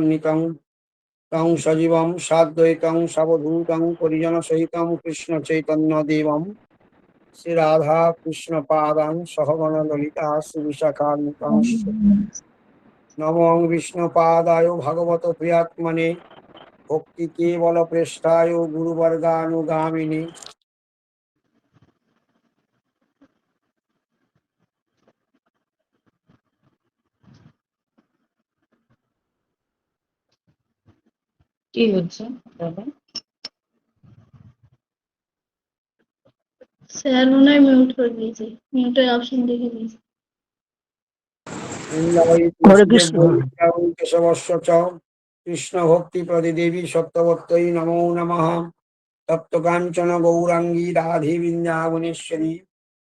নিতং তং সজীবম সাদ্বৈতং সাবধূতং পরিজন সহিতং কৃষ্ণ চৈতন্য দেবম শ্রী রাধা কৃষ্ণ পাদাং সহগণ ললিতা শ্রী বিশাখান্বিতং নমো বিষ্ণু পাদায় ভগবত প্রিয়াত্মনে ভক্তি কেবল প্রেষ্ঠায় গুরুবর্গানুগামিনী। কি হচ্ছে দাদা? স্যার মনে হয় মিউট করে দিয়েছে, মিউটের অপশন দেখে দিয়েছে। হরে কৃষ্ণ। কেশবস্য চ কৃষ্ণ ভক্তি প্রদি দেবী সত্যবত্যই নমো নমঃ। তপ্ত কাঞ্চন গৌরাঙ্গী রাধে বৃন্দাবনেশ্বরী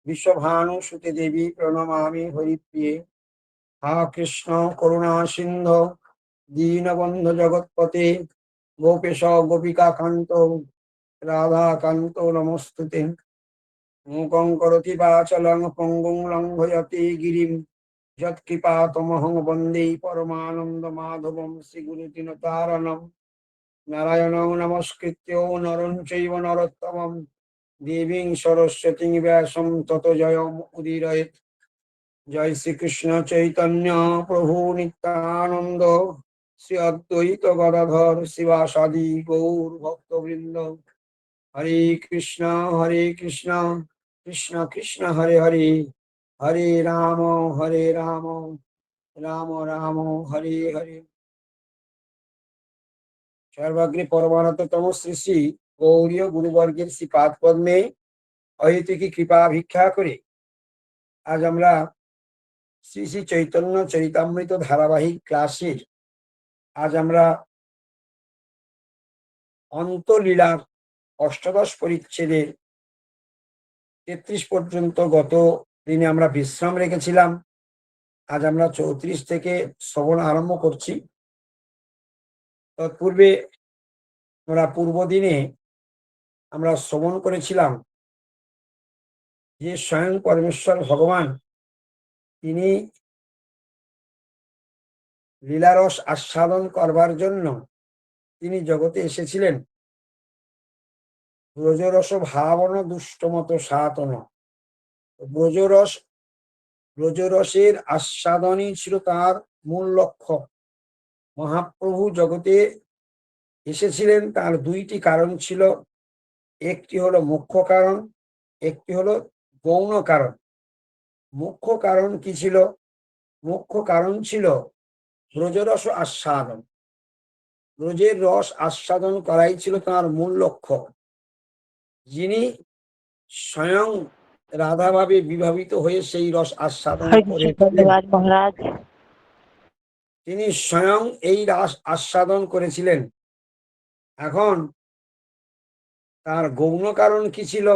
বিশ্বভানুসুতে দেবী প্রণমামি হরিপ্রিয়ে। হা কৃষ্ণ করুণা সিন্ধু দীনবন্ধু জগৎপতে গোপেশ গোপিকা কান্ত রাধাকান্ত নমস্তুতে। মূকং করোতি বাচালং পঙ্গুং লঙ্ঘয়তি গিরিম যৎকৃপাতমহং বন্দে পরমানন্দ মাধবম শ্রীগুরু দীনতারণম। নারায়ণং নমস্কৃত্য নরং চৈব নরোত্তমং দেবীং সরস্বতীং ব্যাসং ততো জয়ম উদীরয়েৎ। জয় শ্রীকৃষ্ণ চৈতন্য প্রভু নিত্যানন্দ শ্রী অদ্বৈত গদাধর শিবাসাদি গৌর ভক্তবৃন্দ। হরে কৃষ্ণ কৃষ্ণ কৃষ্ণ হরে হরে, হরে রাম রাম রাম হরে হরে। সর্বাগ্রে পরমানন্দতম শ্রী শ্রী গৌরীয় গুরুবর্গের শ্রীপাদ পদ্মে অহেতুকী কৃপা ভিক্ষা করে আজ আমরা শ্রী শ্রী চৈতন্য চরিতামৃত ধারাবাহিক ক্লাসের আজ আমরা অন্তলীলার অষ্টাদশ পরিচ্ছেদের 33 পর্যন্ত গত দিনে আমরা বিশ্রাম রেখেছিলাম। আজ আমরা 34 থেকে শ্রবণ আরম্ভ করছি। তৎপূর্বে আমরা পূর্ব দিনে আমরা শ্রবণ করেছিলাম যে স্বয়ং পরমেশ্বর ভগবান তিনি লীলারস আস্বাদন করবার জন্য তিনি জগতে এসেছিলেন। ব্রজরস ভাবন দুষ্টমত সাতন। ব্রজরসের আস্বাদনই ছিল তার মূল লক্ষ্য। মহাপ্রভু জগতে এসেছিলেন তার দুইটি কারণ ছিল, একটি হলো মুখ্য কারণ, একটি হলো গৌণ কারণ। মুখ্য কারণ কি ছিল? মুখ্য কারণ ছিল ব্রজরস আস্বাদন। ব্রজের রস আস্বাদন করাই ছিল তার মূল লক্ষ্য। যিনি স্বয়ং রাধাভাবে বিভাবিত হয়ে সেই রস আস্বাদন করেছিলেন, তিনি স্বয়ং এই রস আস্বাদন করেছিলেন। এখন তার গৌণ কারণ কি ছিল?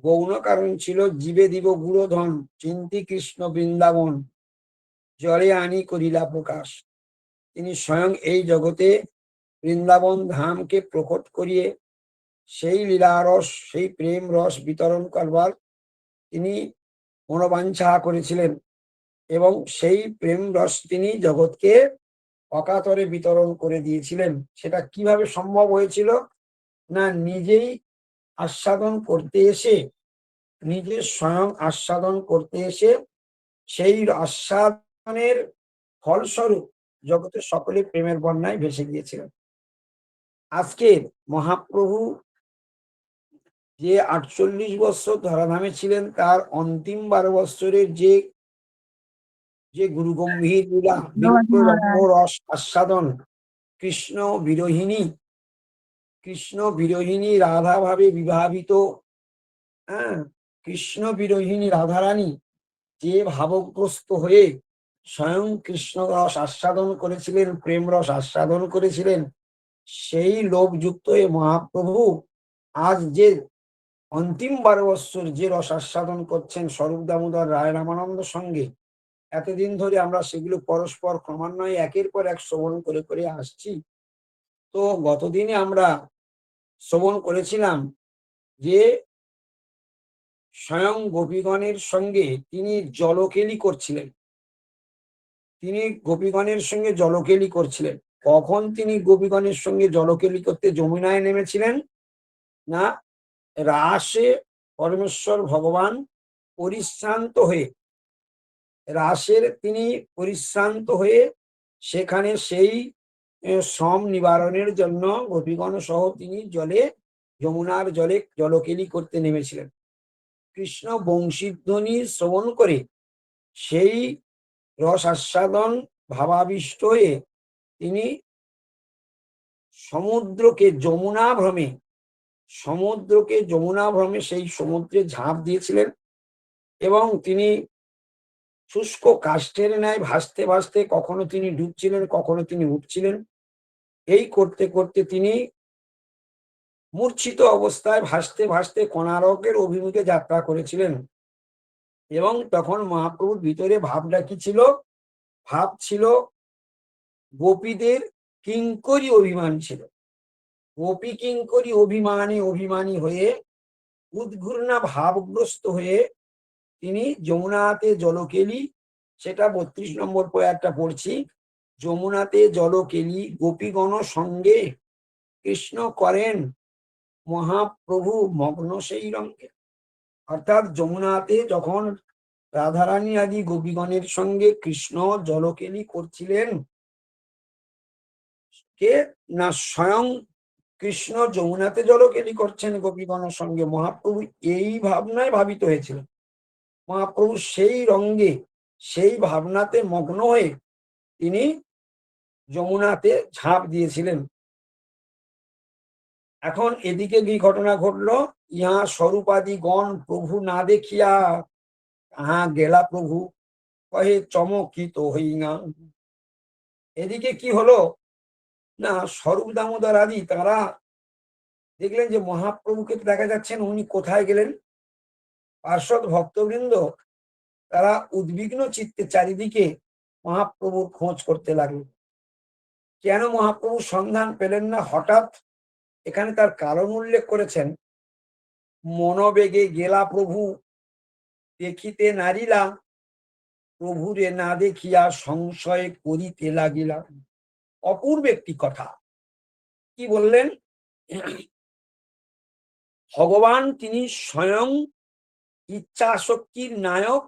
গৌণ কারণ ছিল জীবে দিব গুরুধন চিন্তি কৃষ্ণ বৃন্দাবন জলে আনি করিলা প্রকাশ। তিনি স্বয়ং এই জগতে বৃন্দাবন ধামকে প্রকট করিয়ে সেই লীলারস, সেই প্রেম রস বিতরণ করবার তিনি মনোবাঞ্ছা করেছিলেন এবং সেই প্রেম রস তিনি জগৎকে অকাতরে বিতরণ করে দিয়েছিলেন। সেটা কিভাবে সম্ভব হয়েছিল? না, নিজেই আস্বাদন করতে এসে, নিজের স্বয়ং আস্বাদন করতে এসে সেই আস্বাদনের ফলস্বরূপ জগতের সকলে প্রেমের বন্যায় ভেসে গিয়েছিলেন। আজকের মহাপ্রভু যে 48 বৎসর ধরাধামে ছিলেন, তার অন্তিম 12 বৎসরের যে গুরু গম্ভীর লীলা বিপ্রলম্ব রস আস্বাদন, কৃষ্ণ বিরোহিনী রাধা ভাবে বিভাবিত, কৃষ্ণ বিরোহিনী রাধারানী যে ভাবগ্রস্ত হয়ে স্বয়ং কৃষ্ণ রস আস্বাদন করেছিলেন, প্রেম রস আস্বাদন করেছিলেন, সেই লোভযুক্ত হয়ে মহাপ্রভু আজ যে অন্তিম 12 বৎসর যে রস আস্বাদন করছেন স্বরূপ দামোদর রায় রামানন্দ সঙ্গে, এতদিন ধরে আমরা সেগুলো পরস্পর ক্রমান্বয়ে একের পর এক শ্রবণ করে করে আসছি। তো গতদিনে আমরা শ্রবণ করেছিলাম যে স্বয়ং গোপীগণের সঙ্গে তিনি জলকেলি করছিলেন। তিনি গোপীগণের সঙ্গে জলকেলি করছিলেন। কখন তিনি গোপীগণের সঙ্গে জলকেলি করতে যমুনায় নেমেছিলেন? না, রাসে পরমেশ্বর ভগবান পরিশ্রান্ত হয়ে, রাসের তিনি পরিশ্রান্ত হয়ে সেখানে সেই শ্রম নিবারণের জন্য গোপীগণ সহ তিনি যমুনার জলে জলকেলি করতে নেমেছিলেন। কৃষ্ণ বংশীধ্বনি শ্রবণ করে সেই রস আস্বাদন ভাবাবিষ্ট হয়ে তিনি সমুদ্রকে যমুনা ভ্রমে সেই সমুদ্রে ঝাঁপ দিয়েছিলেন এবং তিনি শুষ্ক কাষ্ঠের ন্যায় ভাসতে ভাসতে কখনো তিনি ডুবছিলেন, কখনো তিনি উঠছিলেন। এই করতে করতে তিনি মূর্ছিত অবস্থায় ভাসতে ভাসতে কোণারকের অভিমুখে যাত্রা করেছিলেন। এবং তখন মহাপ্রভুর ভিতরে ভাবটা কি ছিল? ভাব ছিল গোপীদের কিঙ্করী অভিমান ছিল। গোপী কিঙ্করী অভিমানী হয়ে উদ্ঘূর্ণা ভাবগ্রস্ত হয়ে তিনি যমুনাতে জলকেলি, সেটা 32 নম্বর পয়েরটা পড়ছি, যমুনাতে জলকেলি গোপীগণ সঙ্গে কৃষ্ণ করেন মহাপ্রভু মগ্ন সেই রঙ্গে। অর্থাৎ যমুনাতে যখন রাধারানী আদি গোপীগণের সঙ্গে কৃষ্ণ জলকেলি করছিলেন, কে না স্বয়ং কৃষ্ণ যমুনাতে জলকেলি করছেন গোপীগণের সঙ্গে, মহাপ্রভু এই ভাবনায় ভাবিত হয়েছিলেন। মহাপ্রভু সেই রঙ্গে সেই ভাবনাতে মগ্ন হয়ে তিনি যমুনাতে ঝাঁপ দিয়েছিলেন। এখন এদিকে কি ঘটনা ঘটলো? ইহা স্বরূপাদি গণ প্রভু না দেখিয়া গেলা প্রভু কহে চমকিত হইয়া। এদিকে কি হলো না, স্বরূপ দামোদর আদি তারা দেখলেন যে মহাপ্রভুকে দেখা যাচ্ছেন, উনি কোথায় গেলেন। পার্শ্বদ ভক্তবৃন্দ তারা উদ্বিগ্ন চিত্তে চারিদিকে মহাপ্রভুর খোঁজ করতে লাগলো। কেন মহাপ্রভুর সন্ধান পেলেন না? হঠাৎ এখানে তার কারণ উল্লেখ করেছেন, মনোবেগে গেলা প্রভু দেখিতে নারিলা, প্রভুরে না দেখিয়া সংশয় করিতে লাগিলা। অপূর্ব একটি কথা। কি বললেন? ভগবান তিনি স্বয়ং ইচ্ছা শক্তির নায়ক,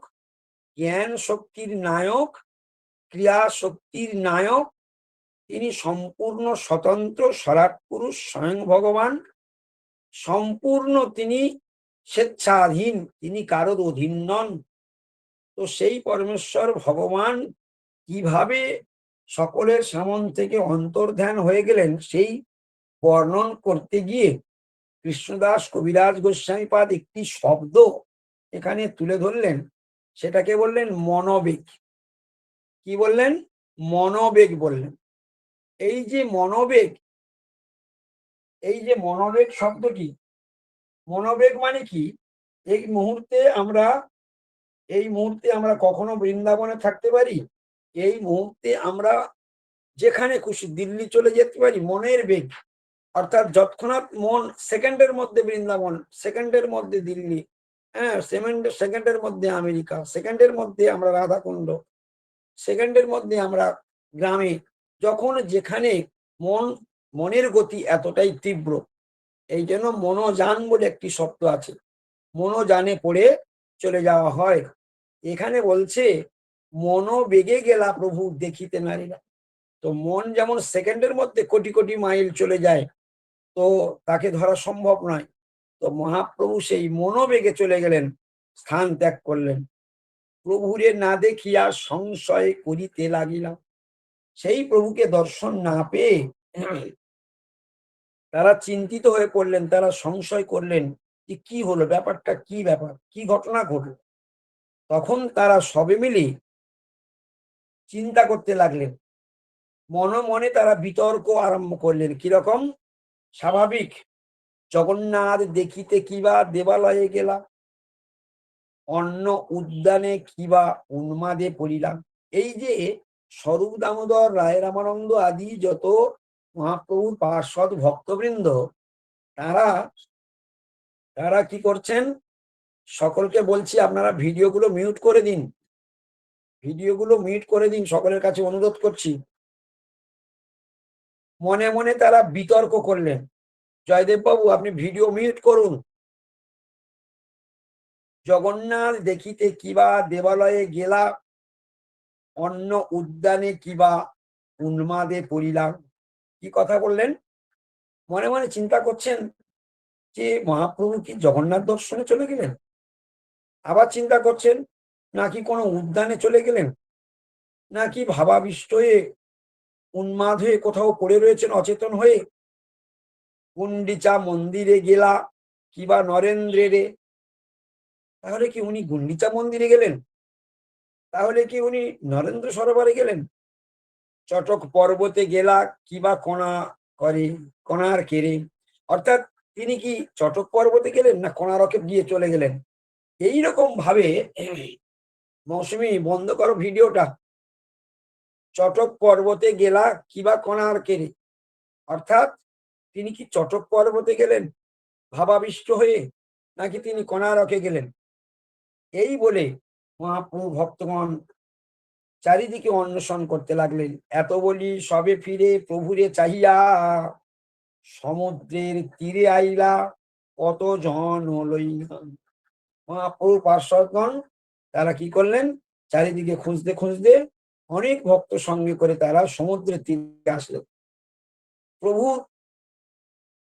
জ্ঞান শক্তির নায়ক, ক্রিয়া শক্তির নায়ক। তিনি সম্পূর্ণ স্বতন্ত্র স্বরাট পুরুষ, স্বয়ং ভগবান সম্পূর্ণ তিনি স্বেচ্ছাধীন, তিনি কারোর অধীন নন। তো সেই পরমেশ্বর ভগবান কিভাবে সকলের সামন থেকে অন্তর্ধান হয়ে গেলেন, সেই বর্ণন করতে গিয়ে কৃষ্ণদাস কবিরাজ গোস্বামীপাদ একটি শব্দ এখানে তুলে ধরলেন, সেটাকে বললেন মনোবেগ। কি বললেন? মনোবেগ বললেন। এই যে মনোবেগ শব্দটি, মনোবেগ মানে কি? এই মুহূর্তে আমরা কখনো বৃন্দাবনে থাকতে পারি, এই মুহূর্তে আমরা যেখানে খুশি দিল্লি চলে যেতে পারি, মনের বেগ। অর্থাৎ যৎক্ষণাৎ মন সেকেন্ডের মধ্যে বৃন্দাবন, সেকেন্ডের মধ্যে দিল্লি, সেকেন্ডের মধ্যে আমেরিকা, সেকেন্ডের মধ্যে আমরা রাধাকুণ্ড, সেকেন্ডের মধ্যে আমরা গ্রামে, যখন যেখানে মনের গতি এতটাই তীব্র। এই জন্য মনোযান বলে একটি শব্দ আছে, মনোযানে পড়ে চলে যাওয়া হয়। এখানে বলছে মনোবেগে গেলা প্রভু দেখিতে নারিলা। তো মন যেমন সেকেন্ডের মধ্যে কোটি কোটি মাইল চলে যায়, তো তাকে ধরা সম্ভব নয়। তো মহাপ্রভু সেই মনোবেগে চলে গেলেন, স্থান ত্যাগ করলেন। প্রভুরে না দেখিয়া সংশয় করিতে লাগিলাম। সেই প্রভুকে দর্শন না পেয়ে তারা চিন্তিত হয়ে পড়লেন, তারা সংশয় করলেন যে কি হলো, ব্যাপারটা কি, ব্যাপার কি, ঘটনা ঘটল। তখন তারা সবে মিলে চিন্তা করতে লাগলেন, মনে তারা বিতর্ক আরম্ভ করলেন। কিরকম? স্বাভাবিক, জগন্নাথ দেখিতে কিবা দেবালয়ে গেলা, অন্য উদ্যানে কিবা উন্মাদে পড়িলাম। এই যে স্বরূপ দামোদর, রায় রামানন্দ আদি যত মহাপ্রভুর পার্শ্বদ ভক্তবৃন্দ, তারা কি করছেন? সকলকে বলছি আপনারা ভিডিওগুলো মিউট করে দিন, ভিডিওগুলো মিউট করে দিন, সকলের কাছে অনুরোধ করছি। মনে মনে তারা বিতর্ক করলেন, জয়দেব বাবু আপনি ভিডিও মিউট করুন। জগন্নাথ দেখিতে কিবা দেবালয়ে গেলা, অন্য উদ্যানে কিবা উন্মাদে পড়িলাম। কি কথা বললেন? মনে মনে চিন্তা করছেন যে মহাপ্রভু কি জগন্নাথ দর্শনে চলে গেলেন, আবার চিন্তা করছেন নাকি কোনো উদ্যানে চলে গেলেন, নাকি ভাবাবিষ্ট হয়ে উন্মাদ হয়ে কোথাও পড়ে রয়েছেন অচেতন হয়ে। গুন্ডিচা মন্দিরে গেলা কিবা নরেন্দ্রেরে, তাহলে কি উনি গুন্ডিচা মন্দিরে গেলেন? তাহলে কি উনি নরেন্দ্র সরোবরে গেলেন? চটক পর্বতে গেলা কিবা কণা করে কণার কেড়ে, অর্থাৎ তিনি কি চটক পর্বতে গেলেন না কোণারকে গিয়ে চলে গেলেন? এইরকম ভাবে মৌসুমী বন্ধ করো ভিডিওটা। চটক পর্বতে গেলা কিবা কণার কেড়ে, অর্থাৎ তিনি কি চটক পর্বতে গেলেন ভাবাবিষ্ট হয়ে, নাকি তিনি কোণারকে গেলেন? এই বলে মহাপ্রভু ভক্তগণ চারিদিকে অন্বেষণ করতে লাগলেন। এত বলি সবে ফিরে প্রভুরে চাহিয়া, সমুদ্রের তীরে আইলা কত জন লইয়া। মহাপ্রভু পার্শ্বদগণ তারা কি করলেন, চারিদিকে খুঁজতে খুঁজতে অনেক ভক্ত সঙ্গে করে তারা সমুদ্রের তীরে আসলেন।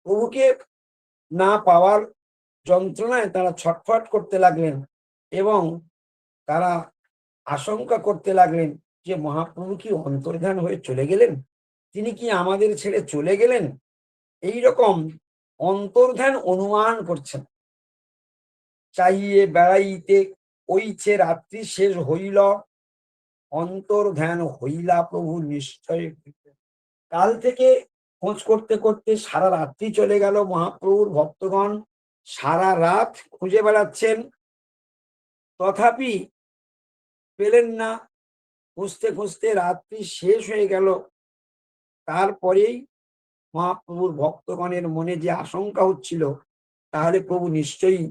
প্রভুকে না পাওয়ার যন্ত্রণায় তারা ছটফট করতে লাগলেন এবং তারা আশঙ্কা করতে লাগলেন যে মহাপ্রভু কি অন্তর্ধান হয়ে চলে গেলেন, তিনি কি আমাদের ছেড়ে চলে গেলেন। এই রকম অন্তর্ধান অনুমান করছেন। চাহিয়ে বেড়াইতে ওইছে রাত্রি শেষ হইল, অন্তর্ধান হইলা প্রভু নিশ্চয়। কাল থেকে খোঁজ করতে করতে সারা রাত্রি চলে গেল। মহাপ্রভুর ভক্তগণ সারা রাত খুঁজে বেড়াচ্ছেন, তথাপি পেলেন না। খুঁজতে খুঁজতে রাত্রি শেষ হয়ে গেল। তারপরেই মহাপ্রভুর ভক্তগণের মনে যে আশঙ্কা হচ্ছিল, তাহলে প্রভু নিশ্চয়ই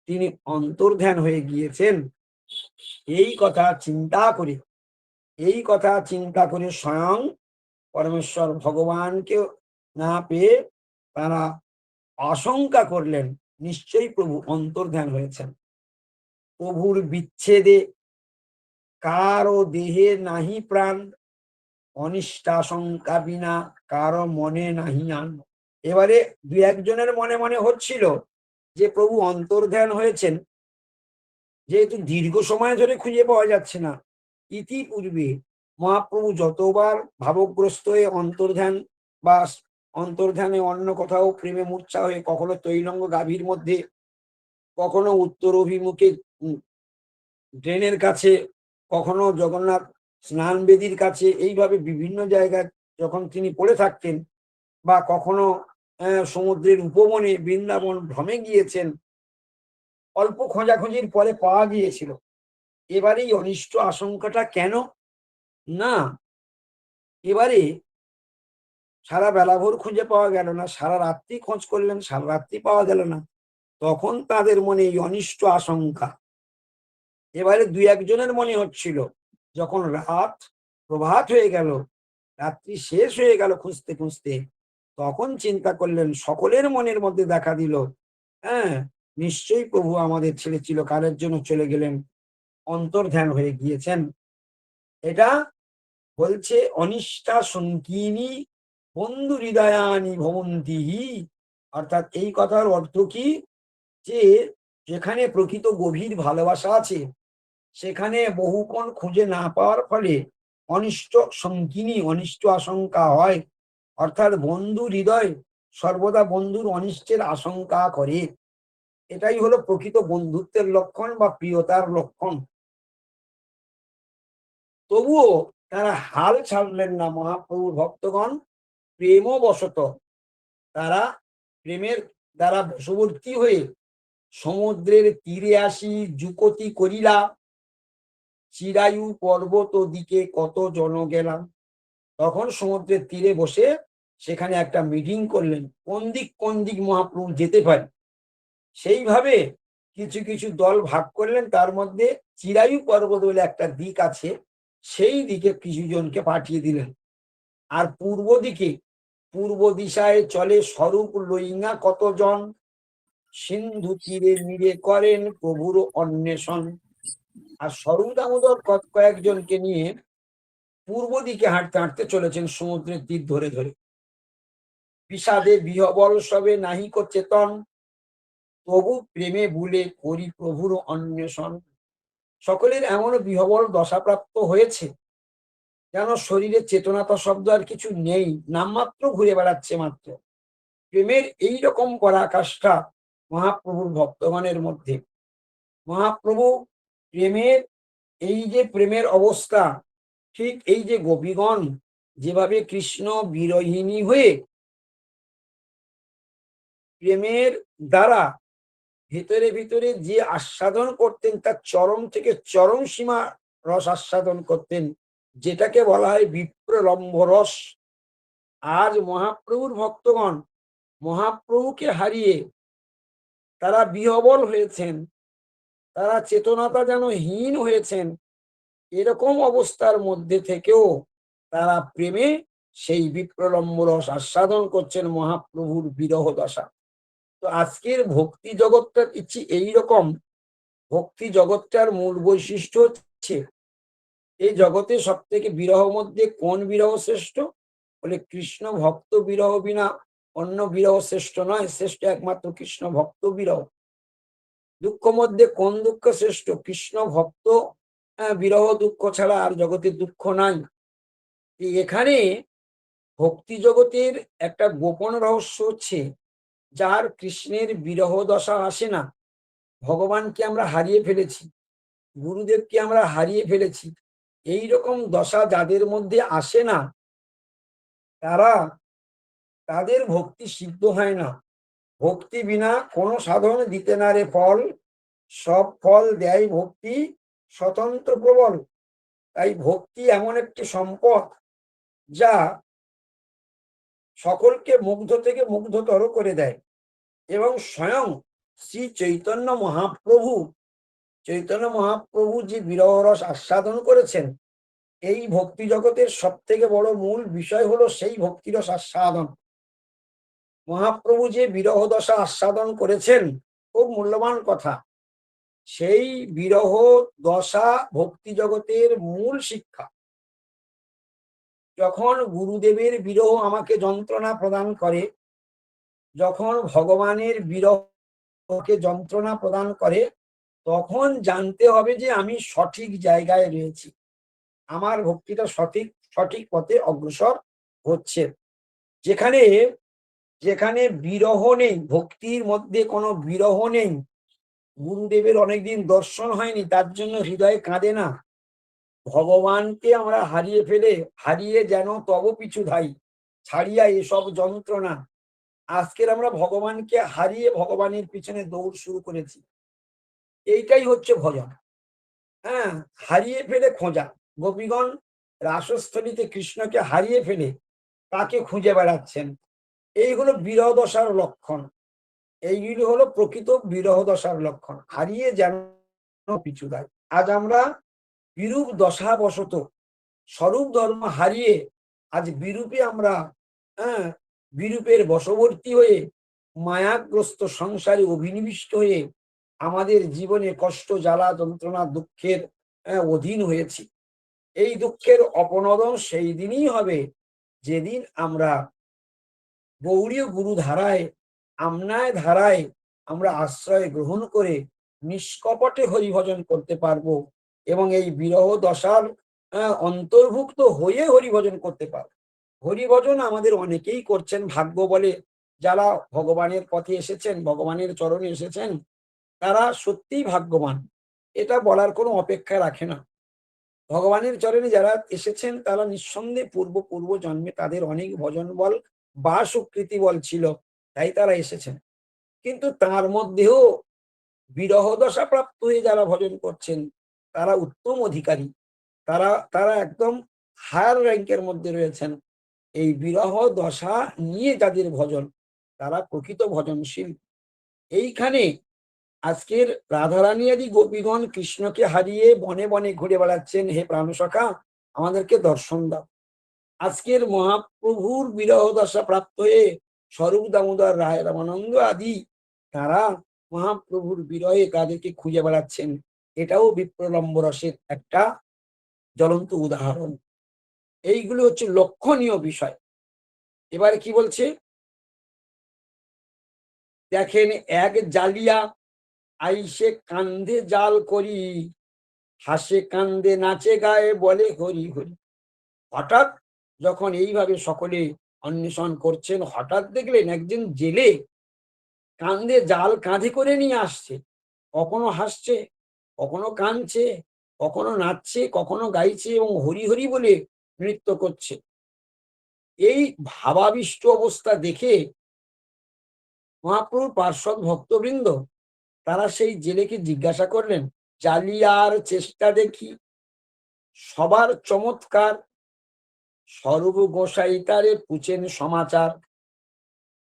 তিনি অন্তর্ধান হয়ে গিয়েছেন, এই কথা চিন্তা করে স্বয়ং পরমেশ্বর ভগবানকে না পেয়ে তারা আশঙ্কা করলেন নিশ্চয়ই প্রভু অন্তর্ধান হয়েছেন। প্রভুর বিচ্ছেদে কারো দেহে নাহি প্রাণ, অনিষ্টাশঙ্কা বিনা কারো মনে নাহি আন। এবারে দু একজনের মনে মনে হচ্ছিল যে প্রভু অন্তর্ধান হয়েছেন, যেহেতু দীর্ঘ সময় ধরে খুঁজে পাওয়া যাচ্ছে না। ইতিপূর্বে মহাপ্রভু যতবার ভাবগ্রস্ত হয়ে অন্তর্ধান বা অন্তর্ধানে অন্য কোথাও প্রেমে মূর্ছা হয়ে, কখনো তৈলঙ্গ গাভীর মধ্যে, কখনো উত্তর অভিমুখে ড্রেনের কাছে, কখনো জগন্নাথ স্নান বেদির কাছে, এইভাবে বিভিন্ন জায়গায় যখন তিনি পড়ে থাকতেন, বা কখনো সমুদ্রের উপবনে বৃন্দাবন ভ্রমে গিয়েছেন, অল্প খোঁজাখুঁজির পরে পাওয়া গিয়েছিল। এবারে এই অনিষ্ট আশঙ্কাটা কেন না, এবারে সারা বেলাভর খুঁজে পাওয়া গেল না, সারা রাত্রি খোঁজ করলেন, সারা রাত্রি পাওয়া গেল না, তখন তাদের মনে এই অনিষ্ট আশঙ্কা। এবারে দুই একজনের মনে হচ্ছিল, যখন রাত প্রভাত হয়ে গেল, রাত্রি শেষ হয়ে গেল খুঁজতে খুঁজতে, তখন চিন্তা করলেন, সকলের মনের মধ্যে দেখা দিল, হ্যাঁ নিশ্চয়ই প্রভু আমাদের ছেড়ে চিরকালের জন্য চলে গেলেন, অন্তর্ধান হয়ে গিয়েছেন। এটা বলছে অনিষ্টা সঙ্কিনী বন্ধু হৃদয়ানি ভবন্তিহি, অর্থাৎ এই কথার অর্থ কি, যে যেখানে প্রকৃত গভীর ভালোবাসা আছে, সেখানে বহুক্ষণ খুঁজে না পাওয়ার ফলে অনিষ্ট সঙ্কিনী অনিষ্ট আশঙ্কা হয়, অর্থাৎ বন্ধু হৃদয় সর্বদা বন্ধুর অনিষ্টের আশঙ্কা করে। এটাই হলো প্রকৃত বন্ধুত্বের লক্ষণ বা প্রিয়তার লক্ষণ। তবুও তারা হাল ছাড়লেন না। মহাপ্রভুর ভক্তগণ প্রেমবশত তারা প্রেমের দ্বারা বশবর্তী হয়ে সমুদ্রের তীরে আসি যুকতি করিলা, চিরায়ু পর্বত দিকে কত জন গেলাম। তখন সমুদ্রের তীরে বসে সেখানে একটা মিটিং করলেন, কোন দিক মহাপ্রভু যেতে পারে, সেইভাবে কিছু কিছু দল ভাগ করলেন, তার মধ্যে চিরায়ু পর্বত বলে একটা দিক আছে, সেই দিকে কিছু জনকে পাঠিয়ে দিলেন। আর পূর্ব দিশায় চলে স্বরূপ লইঙা কতজন, সিন্ধু তীরে নীড়ে করেন প্রভুর অন্বেষণ। আর স্বরূপ দামোদর কয়েকজনকে নিয়ে পূর্ব দিকে হাঁটতে হাঁটতে চলেছেন সমুদ্রের তীর ধরে ধরে। বিষাদে বিহবল সবে নাহিক চেতন, তবু প্রেমে ভুলে করি প্রভুর অন্বেষণ। সকলের এমন বিহবল দশাপ্রাপ্ত হয়েছে, যেন শরীরে চেতনাতা শব্দ আর কিছু নেই, নামমাত্র ঘুরে বেড়াচ্ছে মাত্র। প্রেমের এইরকম পরাকাষ্ঠা মহাপ্রভুর ভক্তগণের মধ্যে। মহাপ্রভু প্রেমের এই যে প্রেমের অবস্থা, ঠিক এই যে গোপীগণ যেভাবে কৃষ্ণ বিরহিণী হয়ে প্রেমের দ্বারা ভিতরে ভিতরে যে আস্বাদন করতেন, তার চরম থেকে চরম সীমা রস আস্বাদন করতেন, যেটাকে বলা হয় বিপ্রলম্ব রস। আজ মহাপ্রভুর ভক্তগণ মহাপ্রভুকে হারিয়ে তারা বিহবল হয়েছেন, তারা চেতনাটা যেন হীন হয়েছেন। এরকম অবস্থার মধ্যে থেকেও তারা প্রেমে সেই বিপ্রলম্ব রস আস্বাদন করছেন, মহাপ্রভুর বিরহ দশা। তো আজকের ভক্তি জগৎটা ইচ্ছি এইরকম। ভক্তি জগৎটার মূল বৈশিষ্ট্য হচ্ছে, এই জগতে সব থেকে বিরহ মধ্যে কোন বিরহ শ্রেষ্ঠ বলে, কৃষ্ণ ভক্ত বিরহ বিনা অন্য বিরহ শ্রেষ্ঠ নয়, শ্রেষ্ঠ একমাত্র কৃষ্ণ ভক্ত বিরহ। দুঃখ মধ্যে কোন দুঃখ শ্রেষ্ঠ, কৃষ্ণ ভক্ত বিরহ দুঃখ ছাড়া আর জগতে দুঃখ নাই। এখানে ভক্তি জগতের একটা গোপন রহস্য হচ্ছে, যার কৃষ্ণের বিরহ দশা আসে না, ভগবানকে আমরা হারিয়ে ফেলেছি, গুরুদেবকে আমরা হারিয়ে ফেলেছি, এই রকম দশা যাদের মধ্যে আসে না, তাদের ভক্তি সিদ্ধ হয় না। ভক্তি বিনা কোনো সাধন দিতে না রে ফল, সব ফল দেয় ভক্তি স্বতন্ত্র প্রবল। তাই ভক্তি এমন একটি সম্পদ, যা সকলকে মুগ্ধ থেকে মুগ্ধতর করে দেয়। এবং স্বয়ং শ্রী চৈতন্য মহাপ্রভু যে বিরহ রস আস্বাদন করেছেন, এই ভক্তি জগতের সব থেকে বড় মূল বিষয় হলো সেই ভক্তিরস আস্বাদন। মহাপ্রভু যে বিরহ দশা আস্বাদন করেছেন, খুব মূল্যবান কথা। সেই বিরহ দশা ভক্তি জগতের মূল শিক্ষা। যখন গুরুদেবের বিরহ আমাকে যন্ত্রণা প্রদান করে, যখন ভগবানের বিরহকে যন্ত্রণা প্রদান করে, তখন জানতে হবে যে আমি সঠিক জায়গায় রয়েছি, আমার ভক্তিটা সঠিক পথে অগ্রসর হচ্ছে। যেখানে যেখানে বিরহ নেই, ভক্তির মধ্যে কোনো বিরহ নেই, গুরুদেবের অনেকদিন দর্শন হয়নি, তার জন্য হৃদয়ে কাঁদে না। ভগবানকে আমরা হারিয়ে যেন তব পিছু ধাই, ছাড়িয়া এসব যন্ত্রণা। আজকের আমরা ভগবানকে হারিয়ে ভগবানের পিছনে দৌড় শুরু করেছি। এইটাই হচ্ছে ভজন। হ্যাঁ, হারিয়ে ফেলে খোঁজা। গোপীগণ রাসস্থলীতে কৃষ্ণকে হারিয়ে ফেলে তাকে খুঁজে বেড়াচ্ছেন। এই হলো বিরহ দশার লক্ষণ। এইগুলি হলো প্রকৃত বিরহ দশার লক্ষণ, হারিয়ে যেন পিছু দেয়। আজ আমরা বিরূপ দশাবশত স্বরূপ ধর্ম হারিয়ে আজ বিরূপে আমরা বিরূপের বশবর্তী হয়ে মায়াগ্রস্ত সংসারে অভিনিবিষ্ট হয়ে আমাদের জীবনে কষ্ট, জ্বালা, যন্ত্রণা, দুঃখের অধীন হয়েছি। এই দুঃখের অপনোদন সেই দিনই হবে, যেদিন আমরা গৌড়ীয় গুরু ধারায়, আমনায় ধারায় আমরা আশ্রয় গ্রহণ করে নিষ্কপটে হরিভজন করতে পারবো, এবং এই বিরহ দশার অন্তর্ভুক্ত হয়ে হরিভজন করতে পারবো। হরিভজন আমাদের অনেকেই করছেন, ভাগ্য বলে যারা ভগবানের পথে এসেছেন, ভগবানের চরণে এসেছেন, তারা সত্যিই ভাগ্যবান, এটা বলার কোনো অপেক্ষা রাখে না। ভগবানের চরণে যারা এসেছেন, তারা নিঃসন্দেহে পূর্ব জন্মে তাদের অনেক ভজন বল বা সুকৃতি বল ছিল, তাই তারা এসেছেন। কিন্তু তার মধ্যেও বিরহ দশা প্রাপ্ত হয়ে যারা ভজন করছেন, তারা উত্তম অধিকারী, তারা একদম হায়ার র্যাঙ্কের মধ্যে রয়েছেন। এই বিরহ দশা নিয়ে যাদের ভজন, তারা প্রকৃত ভজনশীল। এইখানে আজকের রাধারানী আদি গোপীগণ কৃষ্ণকে হারিয়ে বনে বনে ঘুরে বেড়াচ্ছেন, হে প্রাণসখা আমাদেরকে দর্শন দাও। আজকের মহাপ্রভুর বিরহ দশা প্রাপ্ত হয়ে স্বরূপ দামোদর রায়, রামানন্দ আদি তারা মহাপ্রভুর বিরহে তাদেরকে খুঁজে বেড়াচ্ছেন। এটাও বিপ্রলম্ব রসের একটা জ্বলন্ত উদাহরণ। এইগুলো হচ্ছে লক্ষণীয় বিষয়। এবারে কি বলছে দেখেন, এক জালিয়া আইসে কান্ধে জাল করি, হাসে কান্দে নাচে গায়ে বলে হরি হরি। হঠাৎ যখন এইভাবে সকলে অন্বেষণ করছেন, হঠাৎ দেখলেন একজন জেলে কান্দে জাল কাঁধে করে নিয়ে আসছে। কখনো হাসছে, কখনো কাঁদছে, কখনো নাচছে, কখনো গাইছে এবং হরি হরি বলে নৃত্য করছে। এই ভাবাবিষ্ট অবস্থা দেখে মহাপ্রভুর পার্শ্বদ ভক্তবৃন্দ তারা সেই জেলেকে জিজ্ঞাসা করলেন, জালিয়ার চেষ্টা দেখি সবার চমৎকার, স্বরূপ গোসাই তারে পুছেন সমাচার।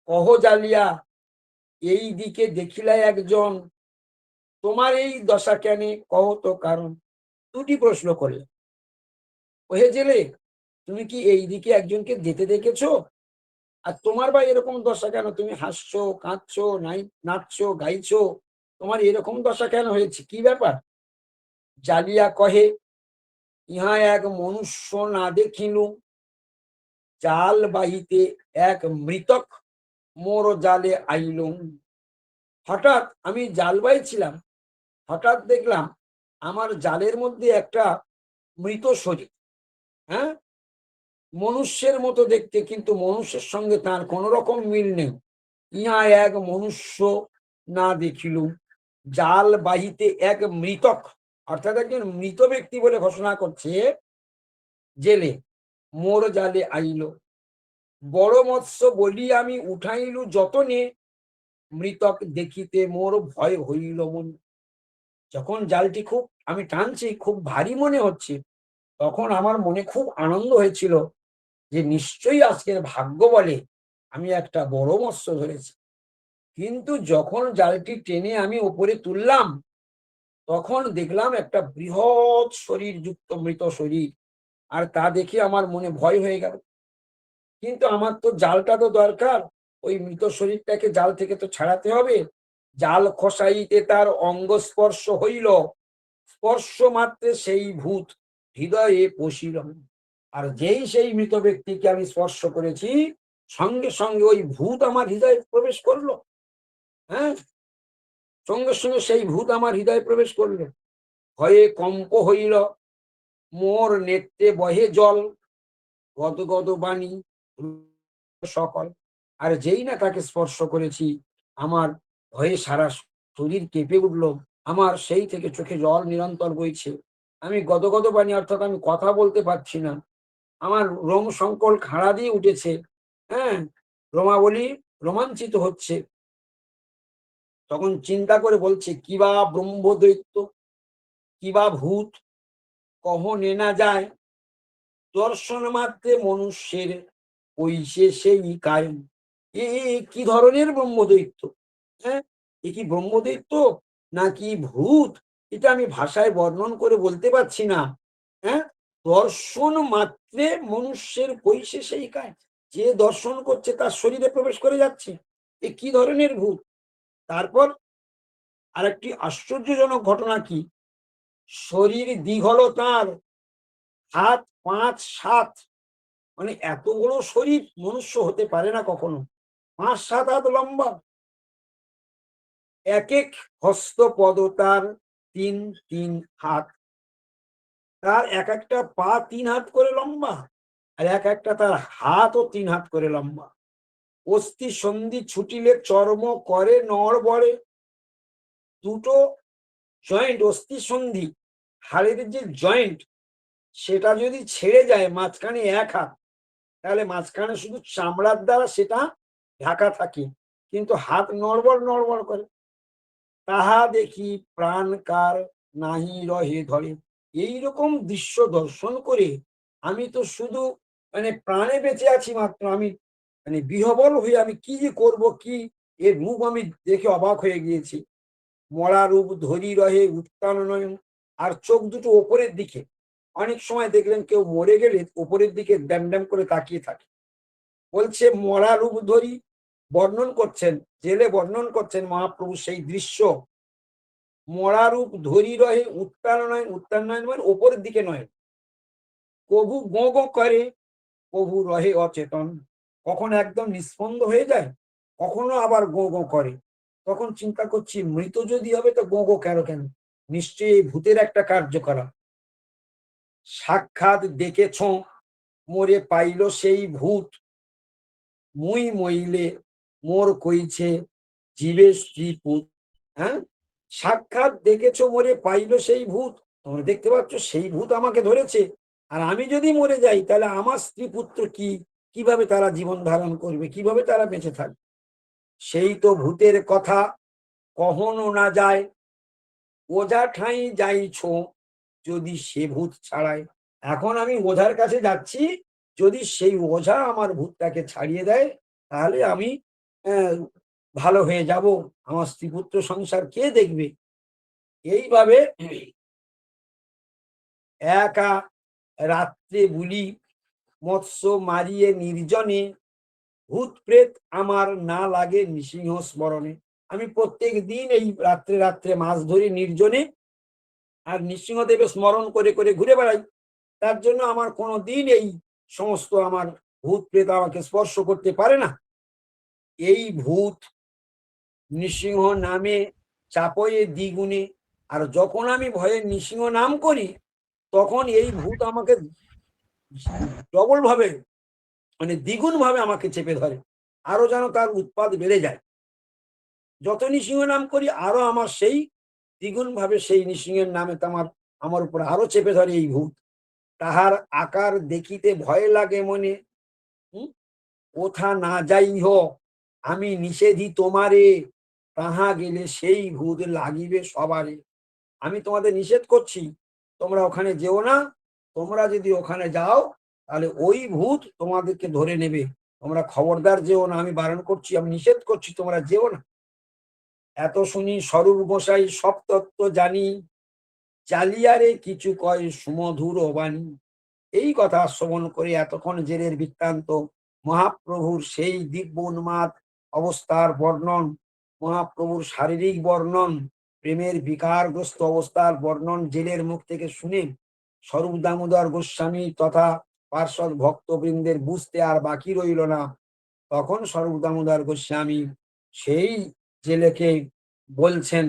কহ জালিয়া এই দিকে দেখিলা একজন, তোমার এই দশা কেনে কহ তো কারণ। দুটি প্রশ্ন করলে, ওহে জেলে তুমি কি এই দিকে একজনকে যেতে দেখেছো? আর তোমার বা এরকম দশা কেন? তুমি হাসছো, কাঁদছো, নাচছো, গাইছো, তোমার এরকম দশা কেন হয়েছে? কি ব্যাপার? জালিয়া কহে, ইহা এক মনুষ্য না দেখিলু, জাল বাহিতে এক মৃতক মোর জালে আইলুম। হঠাৎ আমি জাল বাইছিলাম, হঠাৎ দেখলাম আমার জালের মধ্যে একটা মৃত শরীর। হ্যাঁ, মনুষ্যের মতো দেখতে, কিন্তু মনুষ্যের সঙ্গে তার কোন রকম মিল নেই। ইহা এক মনুষ্য না দেখিলুম, জাল বাহিতে এক মৃতক, অর্থাৎ একজন মৃত ব্যক্তি বলে ঘোষণা করছে জেলে, মোর জালে আইল। বড় মৎস্য বলি আমি উঠাইলু যতনে, মৃতক দেখিতে মোর ভয় হইল মন। যখন জালটি খুব আমি টানছি, খুব ভারী মনে হচ্ছে, তখন আমার মনে খুব আনন্দ হয়েছিল যে নিশ্চয়ই আজকের ভাগ্য বলে আমি একটা বড় মৎস্য ধরেছি। কিন্তু যখন জালটি টেনে আমি উপরে তুললাম, তখন দেখলাম একটা বৃহৎ শরীর যুক্ত মৃত শরীর, আর তা দেখে আমার মনে ভয় হয়ে গেল। কিন্তু আমার তো জালটা তো দরকার, ওই মৃত শরীরটাকে জাল থেকে তো ছাড়াতে হবে। জাল খসাইতে তার অঙ্গ স্পর্শ হইল, স্পর্শ মাত্রে সেই ভূত হৃদয়ে পশিল। আর যেই সেই মৃত ব্যক্তিকে আমি স্পর্শ করেছি, সঙ্গে সঙ্গে ওই ভূত আমার হৃদয়ে প্রবেশ করলো। হ্যাঁ, সঙ্গে সঙ্গে সেই ভূত আমার হৃদয়ে প্রবেশ করলো। ভয়ে কম্প হইল, মোর নেত্রে বহে জল, গদ গদ বাণী সকল। আর যেই না তাকে স্পর্শ করেছি, আমার ভয়ে সারা শরীর কেঁপে উঠলো, আমার সেই থেকে চোখে জল নিরন্তর বইছে। আমি গদগদ বাণী, অর্থাৎ আমি কথা বলতে পারছি না, আমার রোম সংকল খাড়া দিয়ে উঠেছে। হ্যাঁ, রোমাবলী রোমাঞ্চিত হচ্ছে। তখন চিন্তা করে বলছে, কিবা ব্রহ্মদৈত্য, কিবা ভূত, কহ নেনা যায়, দর্শন মাত্রে মনুষ্যের ওইসে সেই কায়ন। এ কি ধরনের ব্রহ্মদৈত্য? হ্যাঁ, এ কি ব্রহ্মদৈত্য নাকি ভূত? এটা আমি ভাষায় বর্ণন করে বলতে পারছি না। হ্যাঁ, দর্শন মাত্রে মনুষ্যের পৈশে সেই কায়, যে দর্শন করছে তার শরীরে প্রবেশ করে যাচ্ছে। এ কি ধরনের ভূত? তারপর আরেকটি আশ্চর্যজনক ঘটনা কি, শরীর দীঘল তার, হাত 5-7, মানে এত বড় শরীর মনুষ্য হতে পারে না কখনো। 5-7 হাত লম্বা, এক এক হস্ত পদ তার 3-3 হাত, তার এক একটা পা 3 হাত করে লম্বা, আর এক একটা তার হাতও 3 হাত করে লম্বা। অস্থি সন্ধি ছুটিলে চর্ম করে নড়বড়ে, দুটো জয়েন্ট, অস্থি সন্ধি হাড়ের যে জয়েন্ট, সেটা যদি ছেড়ে যায় মাঝখানে 1 হাত, তাহলে মাঝখানে শুধু চামড়ার দ্বারা সেটা ঢাকা থাকে, কিন্তু হাত নড়বড় নড়বড় করে। তাহা দেখি প্রাণ কার নাহি রহে ধরে। এইরকম দৃশ্য দর্শন করে আমি তো শুধু মানে প্রাণে বেঁচে আছি মাত্র, আমি মানে বিহবল হয়ে আমি কি যে করবো, কি এর মুখ আমি দেখে অবাক হয়ে গিয়েছি। মরা রূপ ধরি রহে উত্তান নয়ন, আর চোখ দুটো ওপরের দিকে। অনেক সময় দেখলেন কেউ মরে গেলে ওপরের দিকে ড্যাম ড্যাম করে তাকিয়ে থাকে। বলছে মরা রূপ ধরি, বর্ণন করছেন, জেলে বর্ণন করছেন মহাপ্রভু সেই দৃশ্য। মরা রূপ ধরি রহে উত্তান নয়, উত্তান নয় মানে ওপরের দিকে নয়। কবু গো গো করে, কবু রহে অচেতন, কখন একদম নিস্পন্দ হয়ে যায়, কখনো আবার গো গো করে। তখন চিন্তা করছি মৃত যদি হবে তো গো গো কেন কেন, নিশ্চয়ই ভূতের একটা কার্যকলাপ। সাক্ষাৎ দেখেছ মোরে পাইল সেই ভূত, মুই মইলে মোর কইছে জীবে স্ত্রী পুত। হ্যাঁ, সাক্ষাৎ দেখেছো মোরে পাইল সেই ভূত, তোমরা দেখতে পাচ্ছ সেই ভূত আমাকে ধরেছে। আর আমি যদি মরে যাই তাহলে আমার স্ত্রী পুত্র কি, কিভাবে তারা জীবন ধারণ করবে, কিভাবে তারা বেঁচে থাকবে? সেই তো ভূতের কথা কখনো না যায়, ওঝা ঠাঁই যাইছ যদি সে ভূত ছাড়ায়। এখন আমি ওঝার কাছে যাচ্ছি, যদি সেই ওঝা আমার ভূতটাকে ছাড়িয়ে দেয় তাহলে আমি ভালো হয়ে যাব, আমার স্ত্রী পুত্র সংসার কে দেখবে? এইভাবে একা রাত্রে বুলি মৎস্য মারিয়ে নির্জনে, ভূত প্রেত আমার না লাগে নৃসিংহ স্মরণে। আমি প্রত্যেক দিন এই রাত্রে রাত্রে মাছ ধরি নির্জনে, আর নৃসিংহদেবের স্মরণ করে করে ঘুরে বেড়াই। তার জন্য আমার কোনো দিন এই সমস্ত আমার ভূত প্রেত আমাকে স্পর্শ করতে পারে না। এই ভূত নৃসিংহ নামে চাপয়ে দ্বিগুণে, আর যখন আমি ভয়ে নৃসিংহ নাম করি তখন এই ভূত আমাকে ডবল ভাবে, মানে দ্বিগুণ ভাবে আমাকে চেপে ধরে, আরো যেন তার উৎপাদ বেড়ে যায়। যত নৃসিংহ নাম করি আরো আমার সেই দ্বিগুণ ভাবে সেই নৃসিংহের নামে আমার আমার উপর আরো চেপে ধরে এই ভূত। তাহার আকার দেখিতে ভয় লাগে মনে, কোথা না যাই হোক আমি নিষেধি তোমারে, তাহা গেলে সেই ভূত লাগিবে সবারে। আমি তোমাদের নিষেধ করছি তোমরা ওখানে যেও না, তোমরা যদি ওখানে যাও তাহলে ওই ভূত তোমাদেরকে ধরে নেবে, তোমরা খবরদার যেও না, আমি বারণ করছি, আমি নিষেধ করছি, তোমরা যেও না। এত শুনি স্বরূপ গোসাই সব তত্ত্ব জানি, জালিয়ারে কিছু কয় সুমধুর বাণী। এই কথা শ্রবণ করে এতক্ষণ জেলের বৃত্তান্ত, মহাপ্রভুর সেই দিব্য উন্মাদ অবস্থার বর্ণন, মহাপ্রভুর শারীরিক বর্ণন, প্রেমের বিকারগ্রস্ত অবস্থার বর্ণন জেলের মুখ থেকে শুনে স্বরূপ দামোদর গোস্বামী তথা পার্ষদ ভক্তবৃন্দের বুঝতে আর বাকি রইল না। তখন স্বরূপ দামোদর গোস্বামী সেই জেলেকে বলছেন,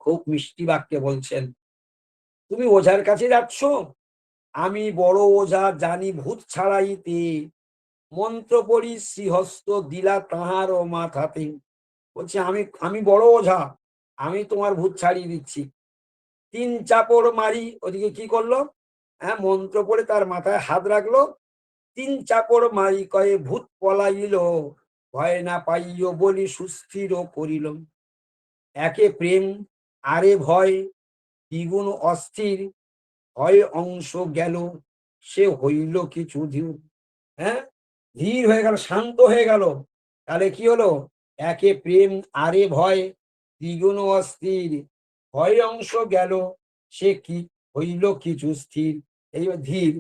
খুব মিষ্টি বাক্যে বলছেন, তুমি ওঝার কাছে যাচ্ছ, আমি বড় ওঝা জানি ভূত ছাড়াইতে, মন্ত্র পড়ি শ্রীহস্ত দিলা তাহার ও মাথাতে। বলছে আমি আমি বড় ওঝা, আমি তোমার ভূত ছাড়িয়ে দিচ্ছি। 3 চাপড় মারি, ওদিকে কি করলো, হ্যাঁ মন্ত্র পড়ে তার মাথায় হাত রাখলো, 3 চাপড় মারি কয়ে ভূত পলাইল, ভয় না পাইও বলি সুস্থির করিল। একে প্রেম আরে ভয়, দ্বিগুণ অস্থির, ভয় অংশ গেল সে হইল কিছু ধীর। হ্যাঁ, ধীর হয়ে গেল, শান্ত হয়ে গেল। তাহলে কি হলো, একে প্রেম আরে ভয়, দ্বিগুণ অস্থির, ভয় অংশ গেল সে কি হইল কিছু স্থির। এই ধীর,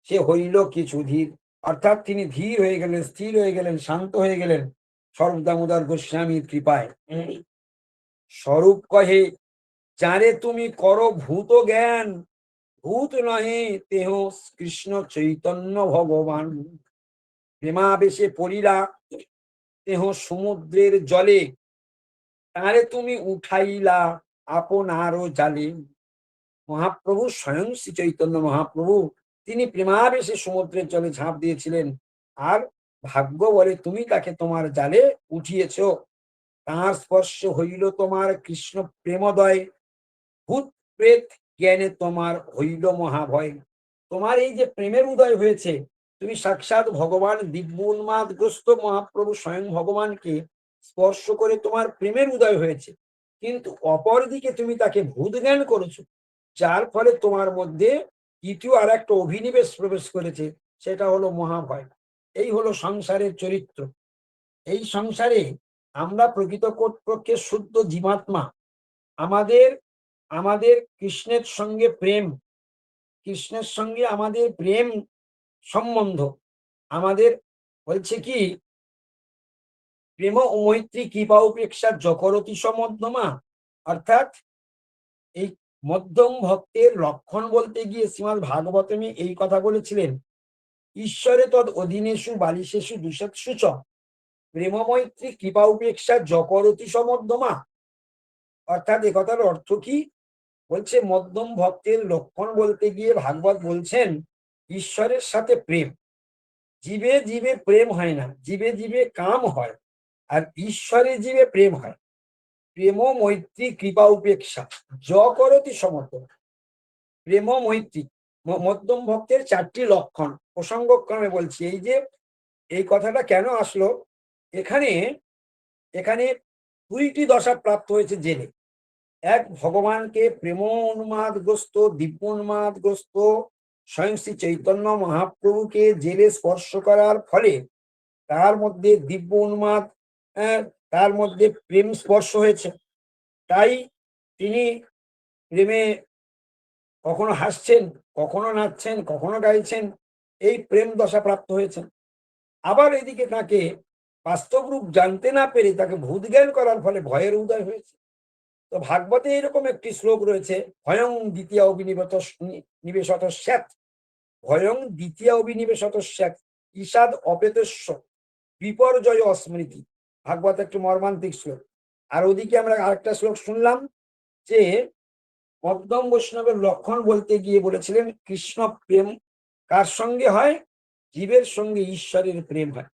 সে হইল কিছু ধীর, অর্থাৎ তিনি ধীর হয়ে গেলেন, স্থির হয়ে গেলেন, শান্ত হয়ে গেলেন স্বরূপ দামোদর গোস্বামীর কৃপায়। স্বরূপ কহে, যারে তুমি করো ভূত জ্ঞান, ভূত নহে তেহ কৃষ্ণ চৈতন্য ভগবান। প্রেমাবেশে পড়িলা তেহ সমুদ্রের জলে, তারে তুমি উঠাইলা আপনারও জালে। মহাপ্রভু স্বয়ং শ্রী চৈতন্য মহাপ্রভু তিনি প্রেমাবেশে সমুদ্রের জলে ঝাঁপ দিয়েছিলেন, আর ভাগ্য বলে তুমি তাকে তোমার জালে উঠিয়েছ। তাঁর স্পর্শ হইল তোমার কৃষ্ণ প্রেমোদয়, ভূত প্রেত জ্ঞানে তোমার হইল মহাভয়। তোমার এই যে প্রেমের উদয় হয়েছে, তুমি সাক্ষাৎ ভগবান দিব্য উন্মাদগ্রস্ত মহাপ্রভু স্বয়ং ভগবানকে স্পর্শ করে তোমার প্রেমের উদয় হয়েছে, কিন্তু অপরদিকে তুমি তাকে ভূত জ্ঞান করেছো, যার ফলে তোমার মধ্যে দ্বিতীয় আর একটা অভিনিবেশ প্রবেশ করেছে, সেটা হলো মহাভয়। এই হলো সংসারের চরিত্র। এই সংসারে আমরা প্রকৃতপক্ষে শুদ্ধ জীবাত্মা, আমাদের আমাদের কৃষ্ণের সঙ্গে প্রেম, কৃষ্ণের সঙ্গে আমাদের প্রেম সম্বন্ধ আমাদের বলছে কি, প্রেম ও মৈত্রী কৃপা উপেক্ষা যকরতি সমধ্যমা। অর্থাৎ এই মধ্যম ভক্তের লক্ষণ বলতে গিয়ে শ্রীমদ্ ভাগবতমে এই কথা বলেছিলেন, ঈশ্বরে তদ অধীনেষু বালিশেষু দুষৎসু চ প্রেম মৈত্রী কৃপা উপেক্ষা যকরতি সমধ্যমা। অর্থাৎ এ কথার অর্থ কি, বলছে মধ্যম ভক্তের লক্ষণ বলতে গিয়ে ভাগবত বলছেন ঈশ্বরের সাথে প্রেম, জীবে জীবে প্রেম হয় না, জীবে জীবে কাম হয়, আর ঈশ্বরে জীবে প্রেম হয়। প্রেম মৈত্রী কৃপা উপেক্ষা যকরতি সমর্থন। প্রেম মৈত্রী মধ্যম ভক্তের 4টি লক্ষণ প্রসঙ্গক্রমে বলছি। এই যে এই কথাটা কেন আসলো, এখানে এখানে 2টি দশা প্রাপ্ত হয়েছে জেলে। এক, ভগবানকে প্রেম উন্মাদগ্রস্ত, দিব্য উন্মাদগ্রস্ত স্বয়ং শ্রী চৈতন্য মহাপ্রভুকে জেলে স্পর্শ করার ফলে তার মধ্যে দিব্য উন্মাদ, তার মধ্যে প্রেম স্পর্শ হয়েছে। তাই তিনি প্রেমে কখনো হাসছেন, কখনো নাচছেন, কখনো গাইছেন, এই প্রেম দশা প্রাপ্ত হয়েছেন। আবার এদিকে তাকে বাস্তব রূপ জানতে না পেরে তাকে ভূত জ্ঞান করার ফলে ভয়ের উদয় হয়েছে। তো ভাগবতে এরকম একটি শ্লোক রয়েছে, ভয়ং দ্বিতীয় অবিনিবেত নিবেশত স্যাৎ, ভয়ং দ্বিতীয় অবিনিবেশত স্যাৎ ঈষাদ অপেতস্য বিপর্যয় অস্মৃতি। ভাগবত একটি মর্মান্তিক শ্লোক। আর ওদিকে আমরা আরেকটা শ্লোক শুনলাম যে মধ্যম বৈষ্ণবের লক্ষণ বলতে গিয়ে বলেছিলেন কৃষ্ণ প্রেম কার সঙ্গে হয়, জীবের সঙ্গে ঈশ্বরের প্রেম হয়।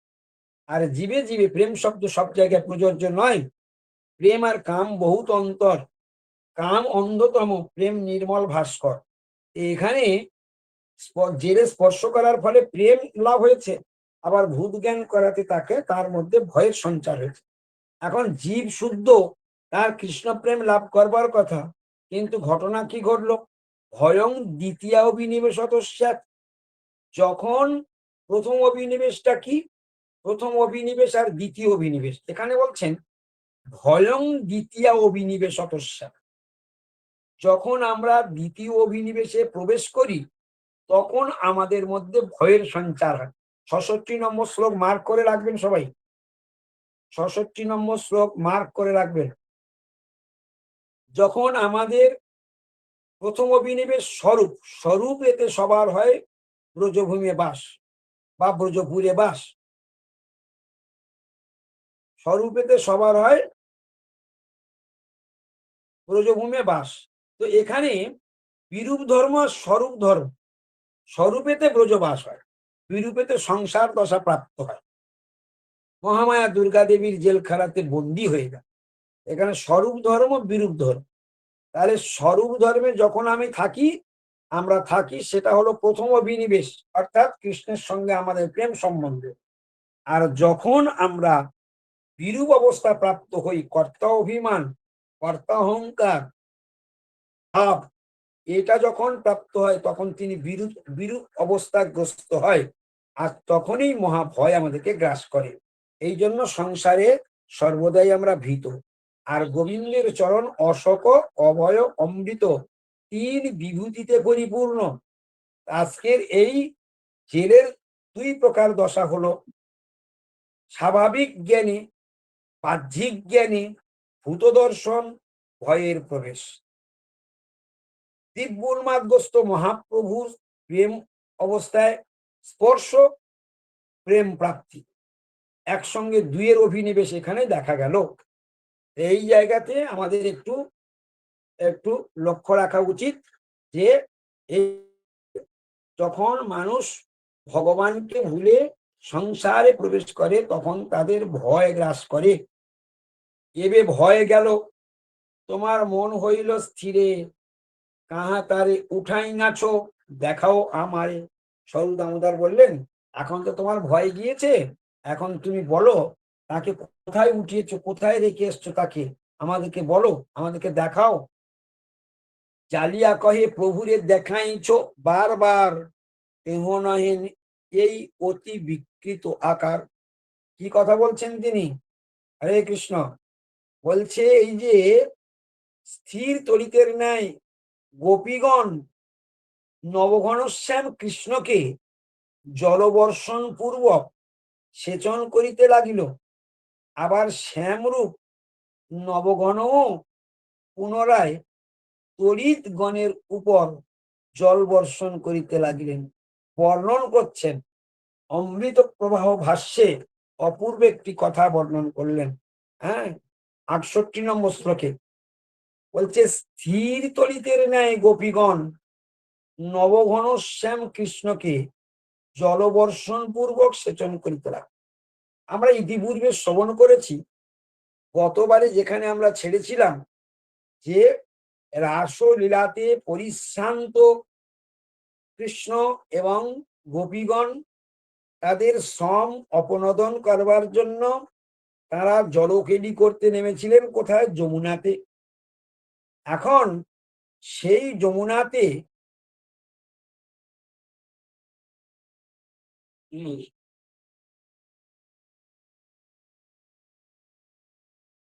আর জীবে জীবে প্রেম শব্দ সব জায়গায় প্রযোজ্য নয়। প্রেম আর কাম বহুত অন্তর, কাম অন্ধতম, প্রেম নির্মল ভাস্কর। এখানে জেলে স্পর্শ করার ফলে প্রেম লাভ হয়েছে, আবার ভূত জ্ঞান করাতে তাকে তার মধ্যে ভয়ের সঞ্চার হয়েছে। এখন জীব শুদ্ধ, তার কৃষ্ণ প্রেম লাভ করবার কথা, কিন্তু ঘটনা কি ঘটলো, ভয়ং দ্বিতীয় অভিনিবেশত স্যাৎ। যখন প্রথম অভিনিবেশটা কি, প্রথম অভিনিবেশ আর দ্বিতীয় অভিনিবেশ, এখানে বলছেন ভয়ং দ্বিতীয় অভিনিবেশত স্যাৎ। যখন আমরা দ্বিতীয় অভিনিবেশে প্রবেশ করি তখন আমাদের মধ্যে ভয়ের সঞ্চার হয়। ৬৬ নম্বর শ্লোক মার্ক করে রাখবেন সবাই, ৬৬ নম্বর শ্লোক মার্ক করে রাখবেন। যখন আমাদের প্রথম অভিনিবেশ স্বরূপ, স্বরূপ এতে সবার হয় ব্রজভূমে বাস বা ব্রজপুরে বাস, স্বরূপেতে সবার হয় ব্রজভূমে বাস। তো এখানে বিরূপ ধর্ম আর স্বরূপ ধর্ম, স্বরূপেতে ব্রজবাস হয়, বিরূপেতে সংসার দশা প্রাপ্ত হয়, মহামায়া দুর্গা দেবীর জেলখানাতে বন্দী হয়ে যায়। এখানে স্বরূপ ধর্ম বিরূপ ধর্ম। তাহলে স্বরূপ ধর্মে যখন আমি থাকি, আমরা থাকি সেটা হলো প্রথম অভিনিবেশ, অর্থাৎ কৃষ্ণের সঙ্গে আমাদের প্রেম সম্বন্ধ। আর যখন আমরা বিরূপ অবস্থা প্রাপ্ত হই, কর্তা অভিমান, কর্তা অহংকার ভাব, এটা যখন প্রাপ্ত হয় তখন তিনি বিরূপ বিরূপ অবস্থাগ্রস্ত হয়, আর তখনই মহাভয় আমাদেরকে গ্রাস করে। এই জন্য সংসারে সর্বদাই আমরা ভীত। আর গোবিন্দের চরণ অশোক, অভয়, অমৃত, 3 বিভূতিতে পরিপূর্ণ। আজকের এই জেলের 2 প্রকার দশা হলো স্বাভাবিক জ্ঞানী, বাহ্যিক জ্ঞানী, ভূত দর্শন, ভয়ের প্রবেশ। দিব্য উন্মাদগ্রস্ত মহাপ্রভুর প্রেম অবস্থায় স্পর্শ, প্রেম প্রাপ্তি, একসঙ্গে 2-এর অভিনিবেশ এখানে দেখা গেল। এই জায়গাতে আমাদের একটু একটু লক্ষ্য রাখা উচিত যে এই যখন মানুষ ভগবানকে ভুলে সংসারে প্রবেশ করে তখন তাদের ভয় গ্রাস করে। এবে ভয় গেল, তোমার মন হইল স্থিরে, কাহা তারে উঠাই নাছো, দেখাও আমারে। সরু দামোদর বললেন, এখন তো তোমার ভয় গিয়েছে, এখন তুমি বলো তাকে কোথায় উঠিয়েছো, কোথায় রেখে এসছো তাকে, আমাদেরকে বলো, আমাদেরকে দেখাও। জালিয়া কহে প্রভুরে দেখাইছ বারবার, কেহ নহেন এই অতি বিকৃত আকার। কি কথা বলছেন তিনি? হরে কৃষ্ণ। বলছে এই যে স্থির তরিতের ন্যায় গোপীগণ নবঘনশ্যাম কৃষ্ণকে জলবর্ষণ পূর্বক সেচন করিতে লাগিল। আবার শ্যামরূপ নবঘনও পুনরায় তড়িৎ গণের উপর জল বর্ষণ করিতে লাগিলেন। বর্ণন করছেন অমৃত প্রবাহ ভাষ্যে অপূর্ব একটি কথা বর্ণন করলেন। হ্যাঁ, ৬৮ নম্বর শ্লোকে বলছে, স্থির তড়িতের ন্যায় গোপীগণ নবঘনশ্যাম কৃষ্ণকে জলবর্ষণ পূর্বক সেচন করিতে লাগে। আমরা ইতিপূর্বে শ্রবণ করেছি, গতবারে যেখানে আমরা ছেড়েছিলাম, যে রাসলীলাতে পরিশ্রান্ত কৃষ্ণ এবং গোপীগণ তাদের শ্রম অপনোদন করবার জন্য তারা জলকেলি করতে নেমেছিলেন কোথায়? যমুনাতে। এখন সেই যমুনাতে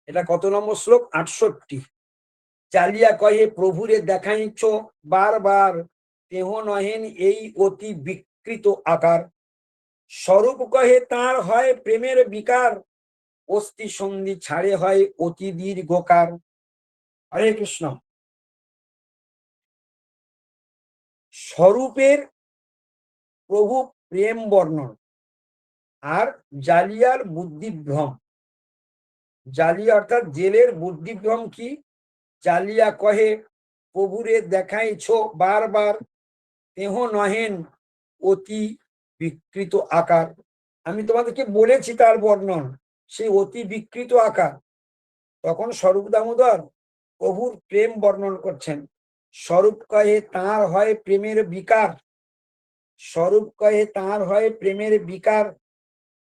এটা কত নম্বর শ্লোক? ৬৮। চালিয়া কহে প্রভুরে দেখাইছ বারবার, দেহ নহেন এই অতি বিকৃত আকার। স্বরূপ কহে তার হয় প্রেমের বিকার, অস্থি সন্ধি ছাড়ে হয় অতি দীর্ঘকার। হরে কৃষ্ণ। স্বরূপের প্রভু প্রেম বর্ণন, আর জালিয়ার বুদ্ধিভ্রম। জালিয়া অর্থাৎ জেলের বুদ্ধিভ্রম কি? জালিয়া কহে প্রভুরে দেখাইছ বারবার, দেহ নহেন অতি বিকৃত আকার। আমি তোমাদেরকে বলেছি তার বর্ণন, সেই অতি বিকৃত আকার। তখন স্বরূপ দামোদর প্রভুর প্রেম বর্ণন করছেন। স্বরূপ কহে তাঁর হয় প্রেমের বিকার, স্বরূপ কহে তাঁর হয় প্রেমের বিকার,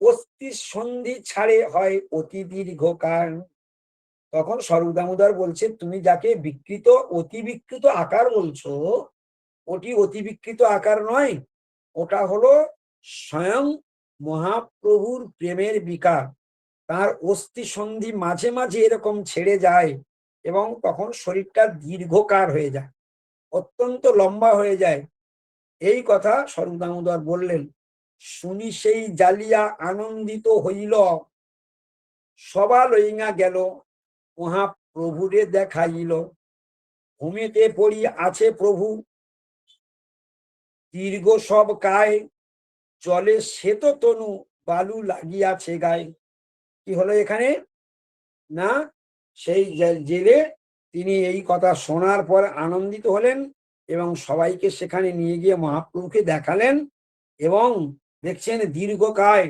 অস্থি সন্ধি ছাড়ে হয় অতি দীর্ঘকার। তখন স্বরূপ দামোদর বলছে, তুমি যাকে বিকৃত, অতি বিকৃত আকার বলছো, ওটি অতি বিকৃত আকার নয়, ওটা হলো স্বয়ং মহাপ্রভুর প্রেমের বিকার। তার অস্থি সন্ধি মাঝে মাঝে এরকম ছেড়ে যায় এবং তখন শরীরটা দীর্ঘকার হয়ে যায়, অত্যন্ত লম্বা হয়ে যায়। এই কথা স্বরূপ দামোদর বললেন। শুনি সেই জালিয়া আনন্দিত হইল, সবা লইঙা গেল মহাপ্রভুরে দেখাইল। ঘুমেতে পড়ি আছে প্রভু, দীর্ঘ সব কায়, জলে শ্বেত তনু বালু লাগিয়াছে গায়ে। কি হলো এখানে? না, সেই জেলে তিনি এই কথা শোনার পর আনন্দিত হলেন এবং সবাইকে সেখানে নিয়ে গিয়ে মহাপ্রভুকে দেখালেন। এবং দেখছেন দীর্ঘকায়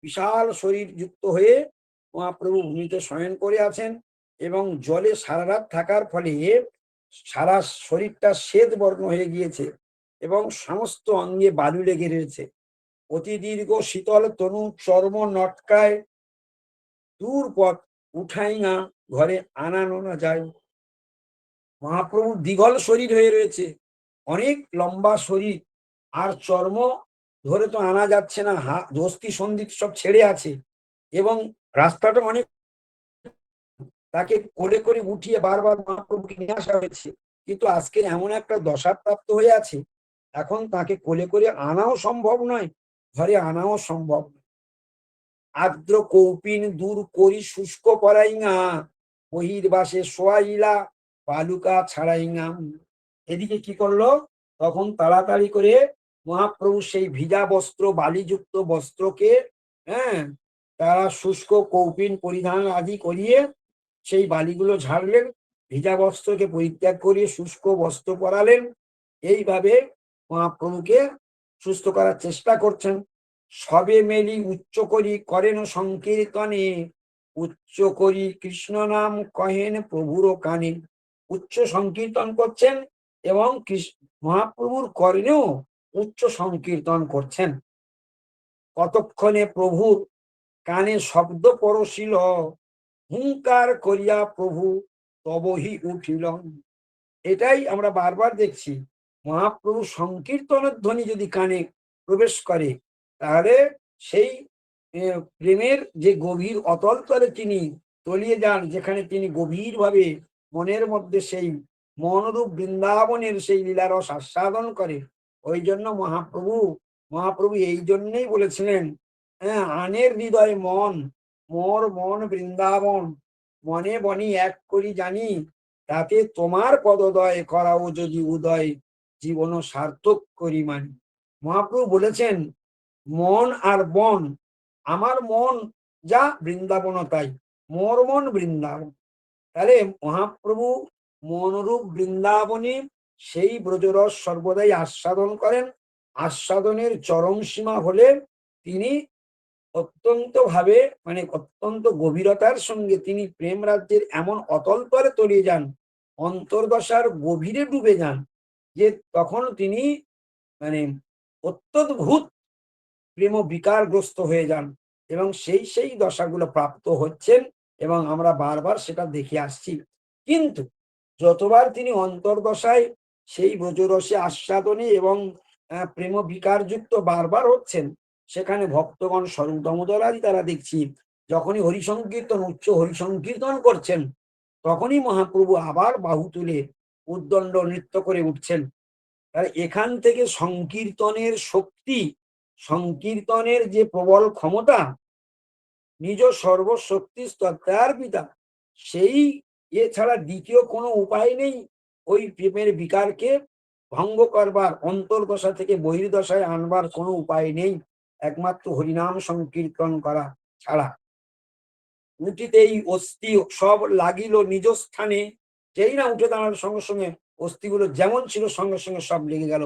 বিশাল শরীর যুক্ত হয়ে মহাপ্রভু ভূমিতে শয়ন করে আছেন এবং জলে সারা রাত থাকার ফলে সারা শরীরটা শ্বেত বর্ণ হয়ে গিয়েছে এবং সমস্ত অঙ্গে বালু লেগে রয়েছে। অতি দীর্ঘ শীতল তনু চর্ম নটকায়, দূর পথ উঠাই না ঘরে আনানো না যায়। মহাপ্রভু দ্বিগল শরীর হয়ে রয়েছে, অনেক লম্বা শরীর, আর চর্ম ধরে তো আনা যাচ্ছে না, অস্থি সন্ধি সব ছেড়ে আছে এবং রাস্তাটা অনেক, তাকে কোলে করে উঠিয়ে বারবার মহাপ্রভুকে নিয়ে আসা হয়েছে, কিন্তু আজকে এমন একটা দশাপ্রাপ্ত হয়ে আছে, এখন তাকে কোলে করে আনাও সম্ভব নয়, ঘরে আনাও সম্ভব নয়। আর্দ্র কৌপিন দূর করি শুষ্ক পরাইঙা, বহির্বাসে শোয়াইলা বালুকা ছাড়াইঙা। এদিকে কি করলো? তখন তাড়াতাড়ি করে মহাপ্রভু সেই ভিজা বস্ত্র, বালিযুক্ত বস্ত্রকে, হ্যাঁ, তারা শুষ্ক কৌপিন পরিধান আদি করিয়ে সেই বালিগুলো ঝাড়লেন, ভিজা বস্ত্রকে পরিত্যাগ করিয়ে শুষ্ক বস্ত্র পরালেন। এইভাবে মহাপ্রভুকে সুস্থ করার চেষ্টা করছেন। সবে মেলি উচ্চ করি করেন সংকীর্তনে, উচ্চ করি কৃষ্ণ নাম কহেন প্রভুর কানে। উচ্চ সংকীর্তন করছেন এবং মহাপ্রভুর কর্ণেও উচ্চ সংকীর্তন করছেন। কতক্ষণে প্রভুর কানে শব্দ পরশিল, হুঙ্কার করিয়া প্রভু তবহি উঠিল। এটাই আমরা বারবার দেখছি, মহাপ্রভু সংকীর্তনের ধ্বনি যদি কানে প্রবেশ করে, তাহলে সেই প্রেমের যে গভীর অতল তলে তিনি তলিয়ে যান, যেখানে তিনি গভীরভাবে মনের মধ্যে সেই মনরূপ বৃন্দাবনের সেই লীলারস আস্বাদন করে। ওই জন্য মহাপ্রভু এই জন্যই বলেছিলেন, হ্যাঁ, আনের হৃদয় মন, মোর মন বৃন্দাবন, মনে বনি এক করি জানি, তাতে তোমার পদদয় করাও যদি উদয়, জীবন সার্থক করি মানি। মহাপ্রভু বলেছেন মন আর বন, আমার মন যা বৃন্দাবন তাই, মোর মন বৃন্দাবন। তাহলে মহাপ্রভু মনরূপ বৃন্দাবনে সেই ব্রজরস সর্বদাই আস্বাদন করেন। আস্বাদনের চরম সীমা হলে তিনি অত্যন্ত ভাবে, মানে অত্যন্ত গভীরতার সঙ্গে তিনি প্রেম রাজ্যের এমন অতল তরে তলিয়ে যান, অন্তর্দশার গভীরে ডুবে যান, যে তখন তিনি মানে অত্যদ্ভুত প্রেম বিকারগ্রস্ত হয়ে যান, এবং সেই দশাগুলো প্রাপ্ত হচ্ছেন, এবং আমরা বারবার সেটা দেখে আসছি। কিন্তু যতবার তিনি অন্তর্দশায় সেই ব্রজরসে আস্বাদনে এবং প্রেম বিকারযুক্ত বারবার হচ্ছেন, সেখানে ভক্তগণ স্বরূপ দামোদর আদি তারা দেখছি যখনই হরিসংকীর্তন উচ্চ হরিসংকীর্তন করছেন, তখনই মহাপ্রভু আবার বাহু তুলে উদ্দণ্ড নৃত্য করে উঠছেন। আর এখান থেকে সংকীর্তনের শক্তি, সংকীর্তনের যে প্রবল ক্ষমতা, নিজ সর্বশক্তি স্তত্তার পিতা, সেই এছাড়া দ্বিতীয় কোনো উপায় নেই ওই প্রেমের বিকারকে ভঙ্গ করবার, অন্তর্দশা থেকে বহির্দশায় আনবার কোনো উপায় নেই, একমাত্র হরিনাম সংকীর্তন করা ছাড়া। উঠিতেই অস্থি সব লাগিল নিজ স্থানে, যেই না উঠে দাঁড়ানোর সঙ্গে সঙ্গে অস্থিগুলো যেমন ছিল সঙ্গে সঙ্গে সব লেগে গেল।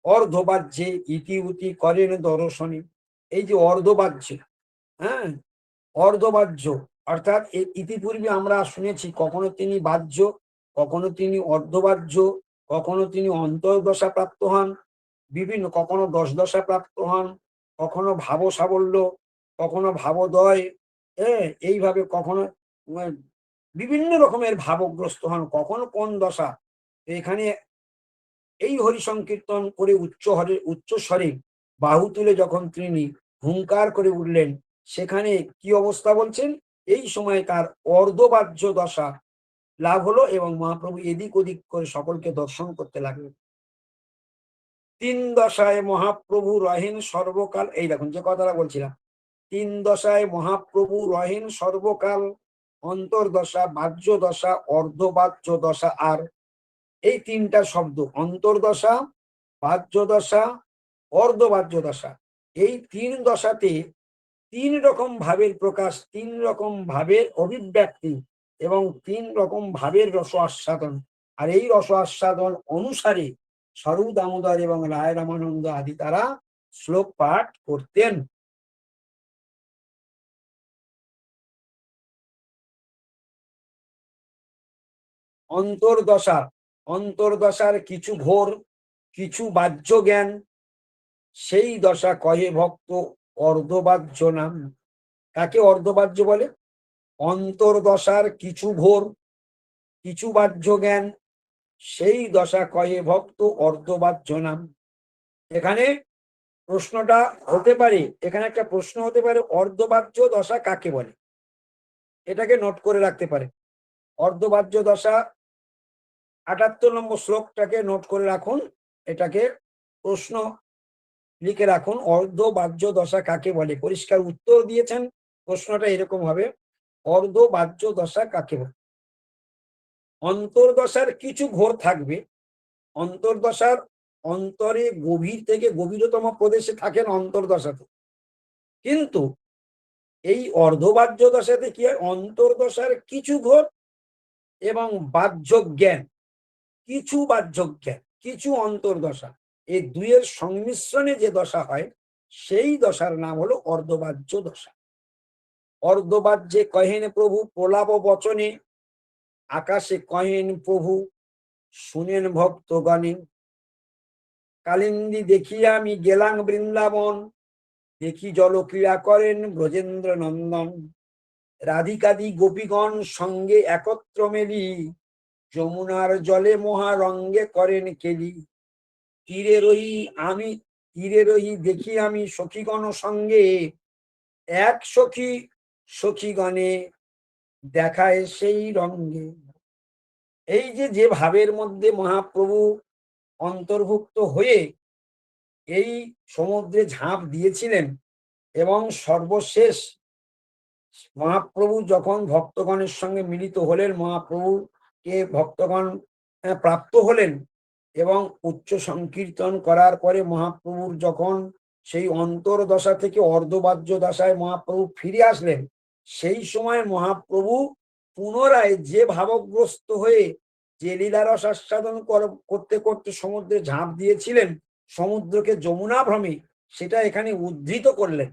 অর্ধবাহ্যে ইতি উতি করেন দর্শনে, এই যে অর্ধবাহ্য, হ্যাঁ, অর্ধবাহ্য অর্থাৎ ইতিপূর্বে আমরা শুনেছি কখনো তিনি বাহ্য, কখনো তিনি অর্ধবাহ্য, কখনো তিনি অন্তর্দশা প্রাপ্ত হন, বিভিন্ন কখনো দশদশা প্রাপ্ত হন, কখনো ভাব সাবল্য, কখনো ভাবোদয়, এইভাবে কখনো বিভিন্ন রকমের ভাবগ্রস্ত হন, কখনো কোন দশা। এখানে এই হরি সংকীর্তন করে উচ্চ স্বরে বাহু তুলে যখন তিনি হুঙ্কার করে উঠলেন, সেখানে কি অবস্থা বলছেন, এই সময় তার অর্ধবাহ্য দশা লাভ হলো, এবং মহাপ্রভু এদিক ওদিক করে সকলকে দর্শন করতে লাগলেন। তিন দশায় মহাপ্রভু রহেন সর্বকাল, এই দেখুন যে কথাটা বলছিলাম, তিন দশায় মহাপ্রভু রহেন সর্বকাল, অন্তর্দশা, বাহ্য দশা, অর্ধবাহ্য দশা। আর এই তিনটা শব্দ, অন্তর্দশা, বাহ্য দশা, অর্ধবাহ্য দশা, এই তিন দশাতে তিন রকম ভাবের প্রকাশ, তিন রকম ভাবের অভিব্যক্তি, এবং তিন রকম ভাবের রস আস্বাদন। আর এই রস আস্বাদন অনুসারে স্বরূপ দামোদর এবং রায় রামানন্দ আদি তারা শ্লোক পাঠ করতেন। অন্তর্দশার কিছু ঘোর, কিছু বাহ্য জ্ঞান, সেই দশা কহে ভক্ত অর্ধবাহ্য নাম। কাকে অর্ধবাহ্য বলে? অন্তর্দশার কিছু ঘোর, কিছু বাহ্য জ্ঞান, সেই দশা কহে ভক্ত অর্ধবাহ্য নাম। এখানে প্রশ্নটা হতে পারে, এখানে একটা প্রশ্ন হতে পারে, অর্ধবাহ্য দশা কাকে বলে? এটাকে নোট করে রাখতে পারে। অর্ধবাহ্য দশা ৭৮ নম্বর শ্লোকটাকে নোট করে রাখুন, এটাকে প্রশ্ন লিখে রাখুন, অর্ধবাহ্য দশা কাকে বলে। পরিষ্কার উত্তর দিয়েছেন, প্রশ্নটা এরকম হবে, অর্ধবাহ্য দশা কাকে বলে। অন্তর্দশার কিছু ঘোর থাকবে, অন্তর্দশার অন্তরে গভীর থেকে গভীরতম প্রদেশে থাকেন অন্তর্দশাতে, কিন্তু এই অর্ধবাহ্য দশাতে কি হয়, অন্তর্দশার কিছু ঘোর এবং বাহ্য জ্ঞান, কিছু বাহ্য জ্ঞান, কিছু অন্তর্দশা, এই দুইয়ের সংমিশ্রণে যে দশা হয়, সেই দশার নাম হলো অর্ধবাহ্য দশা। অর্ধবাহ্যে কহেন প্রভু প্রলাপ বচনে, আকাশে কহেন প্রভু শুনেন ভক্তগণে। কালিন্দী দেখিয়া আমি গেলাম বৃন্দাবন, দেখি জলক্রীড়া করেন ব্রজেন্দ্র নন্দন। রাধিকাদি গোপীগণ সঙ্গে একত্র মেলি, যমুনার জলে মহারঙ্গে করেন কেলি। তীরে রহি দেখি আমি সখীগণ সঙ্গে, এক সখীগণে দেখায় সেই রঙ্গে। এই যে ভাবের মধ্যে মহাপ্রভু অন্তর্ভুক্ত হয়ে এই সমুদ্রে ঝাঁপ দিয়েছিলেন এবং সর্বশেষ মহাপ্রভু যখন ভক্তগণের সঙ্গে মিলিত হলেন, মহাপ্রভুকে ভক্তগণ প্রাপ্ত হলেন এবং উচ্চ সংকীর্তন করার পরে মহাপ্রভুর যখন সেই অন্তর্দশা থেকে অর্ধবাহ্য দশায় মহাপ্রভু ফিরে আসলেন, সেই সময় মহাপ্রভু পুনরায় যে ভাবগ্রস্ত হয়ে যে লীলারস আস্বাদন করতে করতে সমুদ্রে ঝাঁপ দিয়েছিলেন, সমুদ্রকে যমুনা ভ্রমে, সেটা এখানে উদ্ধৃত করলেন।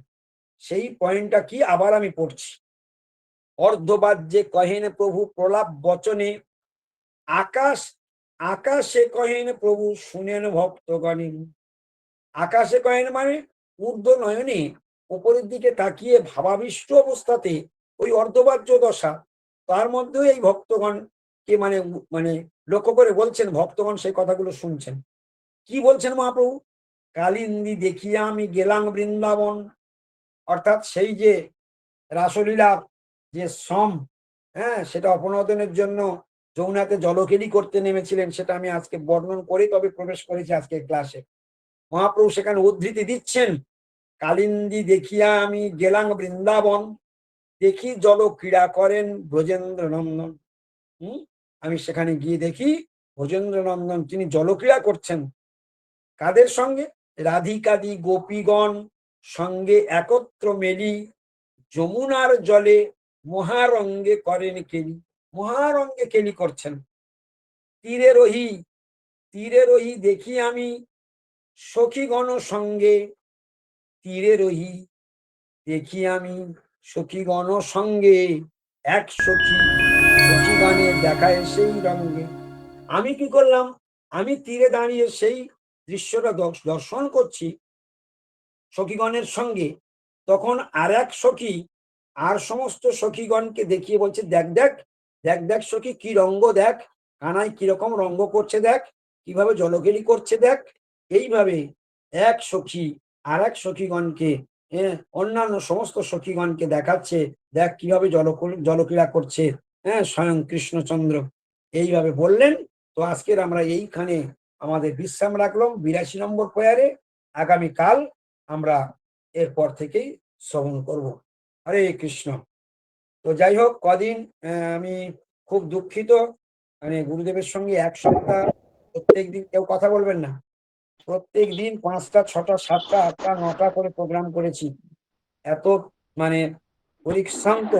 সেই পয়েন্টটা কি আবার আমি পড়ছি। অর্ধবাজ্যে কহেন প্রভু প্রলাপ বচনে, আকাশ আকাশে কহেন প্রভু শুনেন ভক্তগণে। আকাশে কহেন মানে ঊর্ধ্ব নয়নে উপরের দিকে তাকিয়ে ভাবাবিষ্ট অবস্থাতে ওই অর্ধবাজ্য দশা, তার মধ্যেও এই ভক্তগণকে মানে মানে লক্ষ্য করে বলছেন, ভক্তগণ সেই কথাগুলো শুনছেন। কি বলছেন মহাপ্রভু? কালিন্দী দেখিয়া আমি গেলাম বৃন্দাবন, অর্থাৎ সেই যে রাসলীলা যে সম, সেটা অপনোদনের জন্য যমুনাতে জলকেলি করতে নেমেছিলেন, সেটা আমি আজকে বর্ণন করে তবে প্রবেশ করেছি আজকে ক্লাসে। মহাপ্রভু সেখানে উদ্ধৃতি দিচ্ছেন, কালিন্দী দেখিয়া আমি গেলাম বৃন্দাবন, দেখি জল ক্রীড়া করেন ব্রজেন্দ্র নন্দন। আমি সেখানে গিয়ে দেখি ব্রজেন্দ্র নন্দন তিনি জলক্রীড়া করছেন। কাদের সঙ্গে? রাধিকাদি গোপীগণ সঙ্গে একত্র মেলি, যমুনার জলে মহারঙ্গে করেন কেলি। মহারঙ্গে কেলি করছেন। তীরে রহি দেখি আমি সখীগণ সঙ্গে, তীরে রহি দেখি আমি সখীগণ সঙ্গে, এক সখীগণে দেখায় সেই রঙ্গে। আমি কি করলাম? আমি তীরে দাঁড়িয়ে সেই দৃশ্যটা দর্শন করছি সখীগণের সঙ্গে। তখন আর এক সখী আর সমস্ত সখীগণকে দেখিয়ে বলছে, দেখ দেখ দেখ দেখ সখী, কি রঙ্গ দেখ, কানাই কিরকম রঙ্গ করছে দেখ, কিভাবে জলকেলি করছে দেখ। এইভাবে এক সখী আর এক সখীগণকে, অন্যান্য সমস্ত সখীগণকে দেখাচ্ছে, দেখ কিভাবে জলক্রীড়া করছে স্বয়ং কৃষ্ণচন্দ্র। এইভাবে বললেন। তো আজকের আমরা এইখানে আমাদের বিশ্রাম রাখলাম 82 নম্বর পয়ারে। আগামীকাল আমরা এরপর থেকেই শ্রবণ করব। হরে কৃষ্ণ। তো যাই হোক, কদিন আমি খুব দুঃখিত, মানে গুরুদেবের সঙ্গে এক সপ্তাহ প্রত্যেক দিন কেউ কথা বলবেন না, প্রত্যেক দিন 5টা 6টা 7টা 8টা 9টা করে প্রোগ্রাম করেছি। এত মানে পরিশ্রান্ত,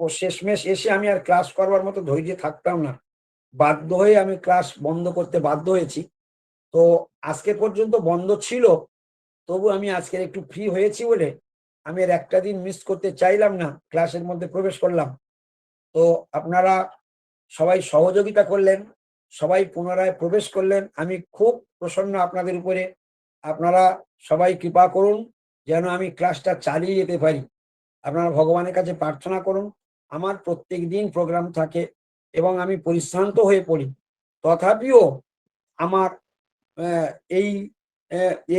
ও শেষমেশ এসে আমি আর ক্লাস করবার মতো ধৈর্য থাকতাম না, বাধ্য হয়ে আমি ক্লাস বন্ধ করতে বাধ্য হয়েছি। তো আজকে পর্যন্ত বন্ধ ছিল, তবু আমি আজকে একটু ফ্রি হয়েছি বলে আমি আর একটা দিন মিস করতে চাইলাম না, ক্লাসের মধ্যে প্রবেশ করলাম। তো আপনারা সবাই সহযোগিতা করলেন, সবাই পুনরায় প্রবেশ করলেন, আমি খুব প্রসন্ন আপনাদের উপরে। আপনারা সবাই কৃপা করুন যেন আমি ক্লাসটা চালিয়ে যেতে পারি। আপনারা ভগবানের কাছে প্রার্থনা করুন। আমার প্রত্যেক দিন প্রোগ্রাম থাকে এবং আমি পরিশ্রান্ত হয়ে পড়ি, তথাপিও আমার এই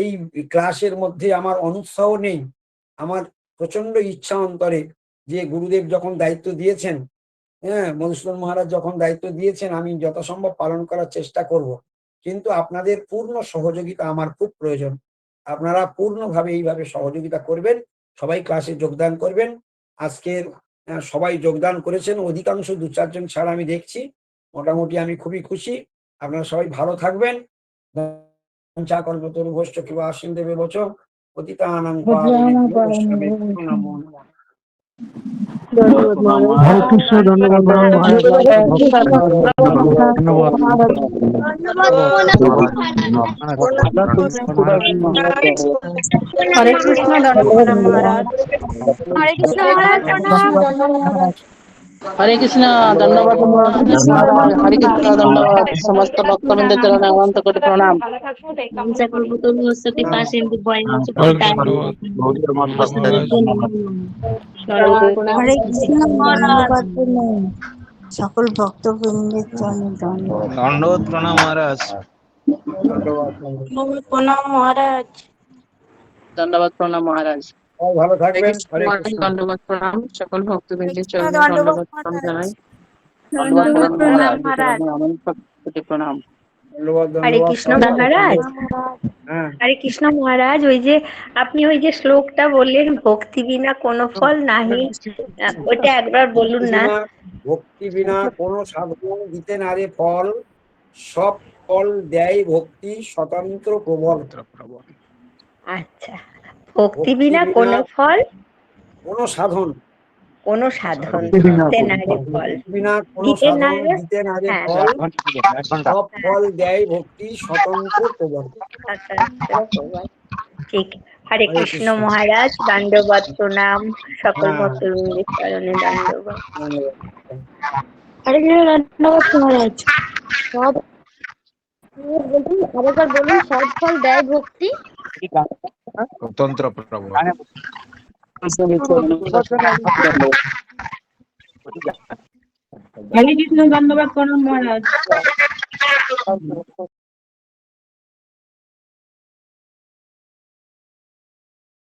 এই ক্লাসের মধ্যে আমার অনুৎসাহ নেই। আমার প্রচন্ড ইচ্ছা অন্তরে যে গুরুদেব যখন দায়িত্ব দিয়েছেন, মধুসূদন মহারাজ যখন দায়িত্ব দিয়েছেন, আমি যথাসম্ভব পালন করার চেষ্টা করব। কিন্তু আপনাদের পূর্ণ সহযোগিতা আমার খুব প্রয়োজন। আপনারা পূর্ণভাবে এইভাবে সহযোগিতা করবেন, সবাই ক্লাসে যোগদান করবেন। আজকের সবাই যোগদান করেছেন, অধিকাংশ 2-4 জন ছাড়া আমি দেখছি। মোটামুটি আমি খুবই খুশি। আপনারা সবাই ভালো থাকবেন। কল্পতরুভ্যশ্চ কৃপা সিন্ধুভ্যো বচ পতিতানাং পাবনেভ্যো বৈষ্ণবেভ্যো নমো নমঃ। হরে কৃষ্ণ, ধন্যবাদ প্রণাম মহারাজ, ধন্যবাদ। হরে কৃষ্ণ, ধন্যবাদ মহারাজ। হরে কৃষ্ণ মহারাজ প্রণাম। হরে কৃষ্ণ, ধন্যবাদ মহারাজ। হরে কৃষ্ণ, ধন্যবাদ। সমস্ত ভক্তবৃন্দের চরণে অনন্ত কোটি প্রণাম। হরে কৃষ্ণ, ধন্যবাদ সকল ভক্তবৃন্দের চরণে দণ্ডবোধ প্রণাম মহারাজ। প্রণাম মহারাজ। ধন্যবাদ প্রণাম মহারাজ। ভালো হরে থাকবেন। কৃষ্ণ হরে মহারাজ, কৃষ্ণ। ধন্যবাদ প্রণাম। সকল ভক্তবৃন্দের চরণে ধন্যবাদ প্রণাম জানাই। দণ্ডবত প্রণাম প্রণাম মহারাজ। মহারাজ। অনন্ত কোটি প্রণাম। ধন্যবাদ হরে ধন্যবাদ কৃষ্ণ সবাই। মহারাজ। হ্যাঁ, হরে কৃষ্ণ মহারাজ, ওই যে আপনি ওই যে শ্লোকটা বললেন, ভক্তি বিনা কোনো ফল নাহি, ওইটা একবার বলুন না। ভক্তি বিনা কোনো সাধন দিতে না রে ফল, সব ফল দেয় ভক্তি স্বতন্ত্র প্রবল। আচ্ছা, ভক্তি বিনা কোনো ফল, কোনো সাধন কোনো সাধন বিনা দিতে না রে ফল, ভক্তি বিনা কোনো দিতে না সাধন রে, দিতে না রে হ্যাঁ, ফল, সব ফল দেয় ভক্তি স্বতন্ত্র প্রবল। ঠিক। হরে হরে কৃষ্ণ কৃষ্ণ। মহারাজ, দণ্ডবত প্রণাম, সকল হ্যাঁ। ভক্তবৃন্দের চরণে দণ্ডবত। ধন্যবাদ। হরে কৃষ্ণ, দণ্ডবত মহারাজ। সব আরেকবার বলুন, সব ফল দেয় ভক্তি। स्वतंत्र प्रभु হরে কৃষ্ণ, দণ্ডবত প্রণাম মহারাজ।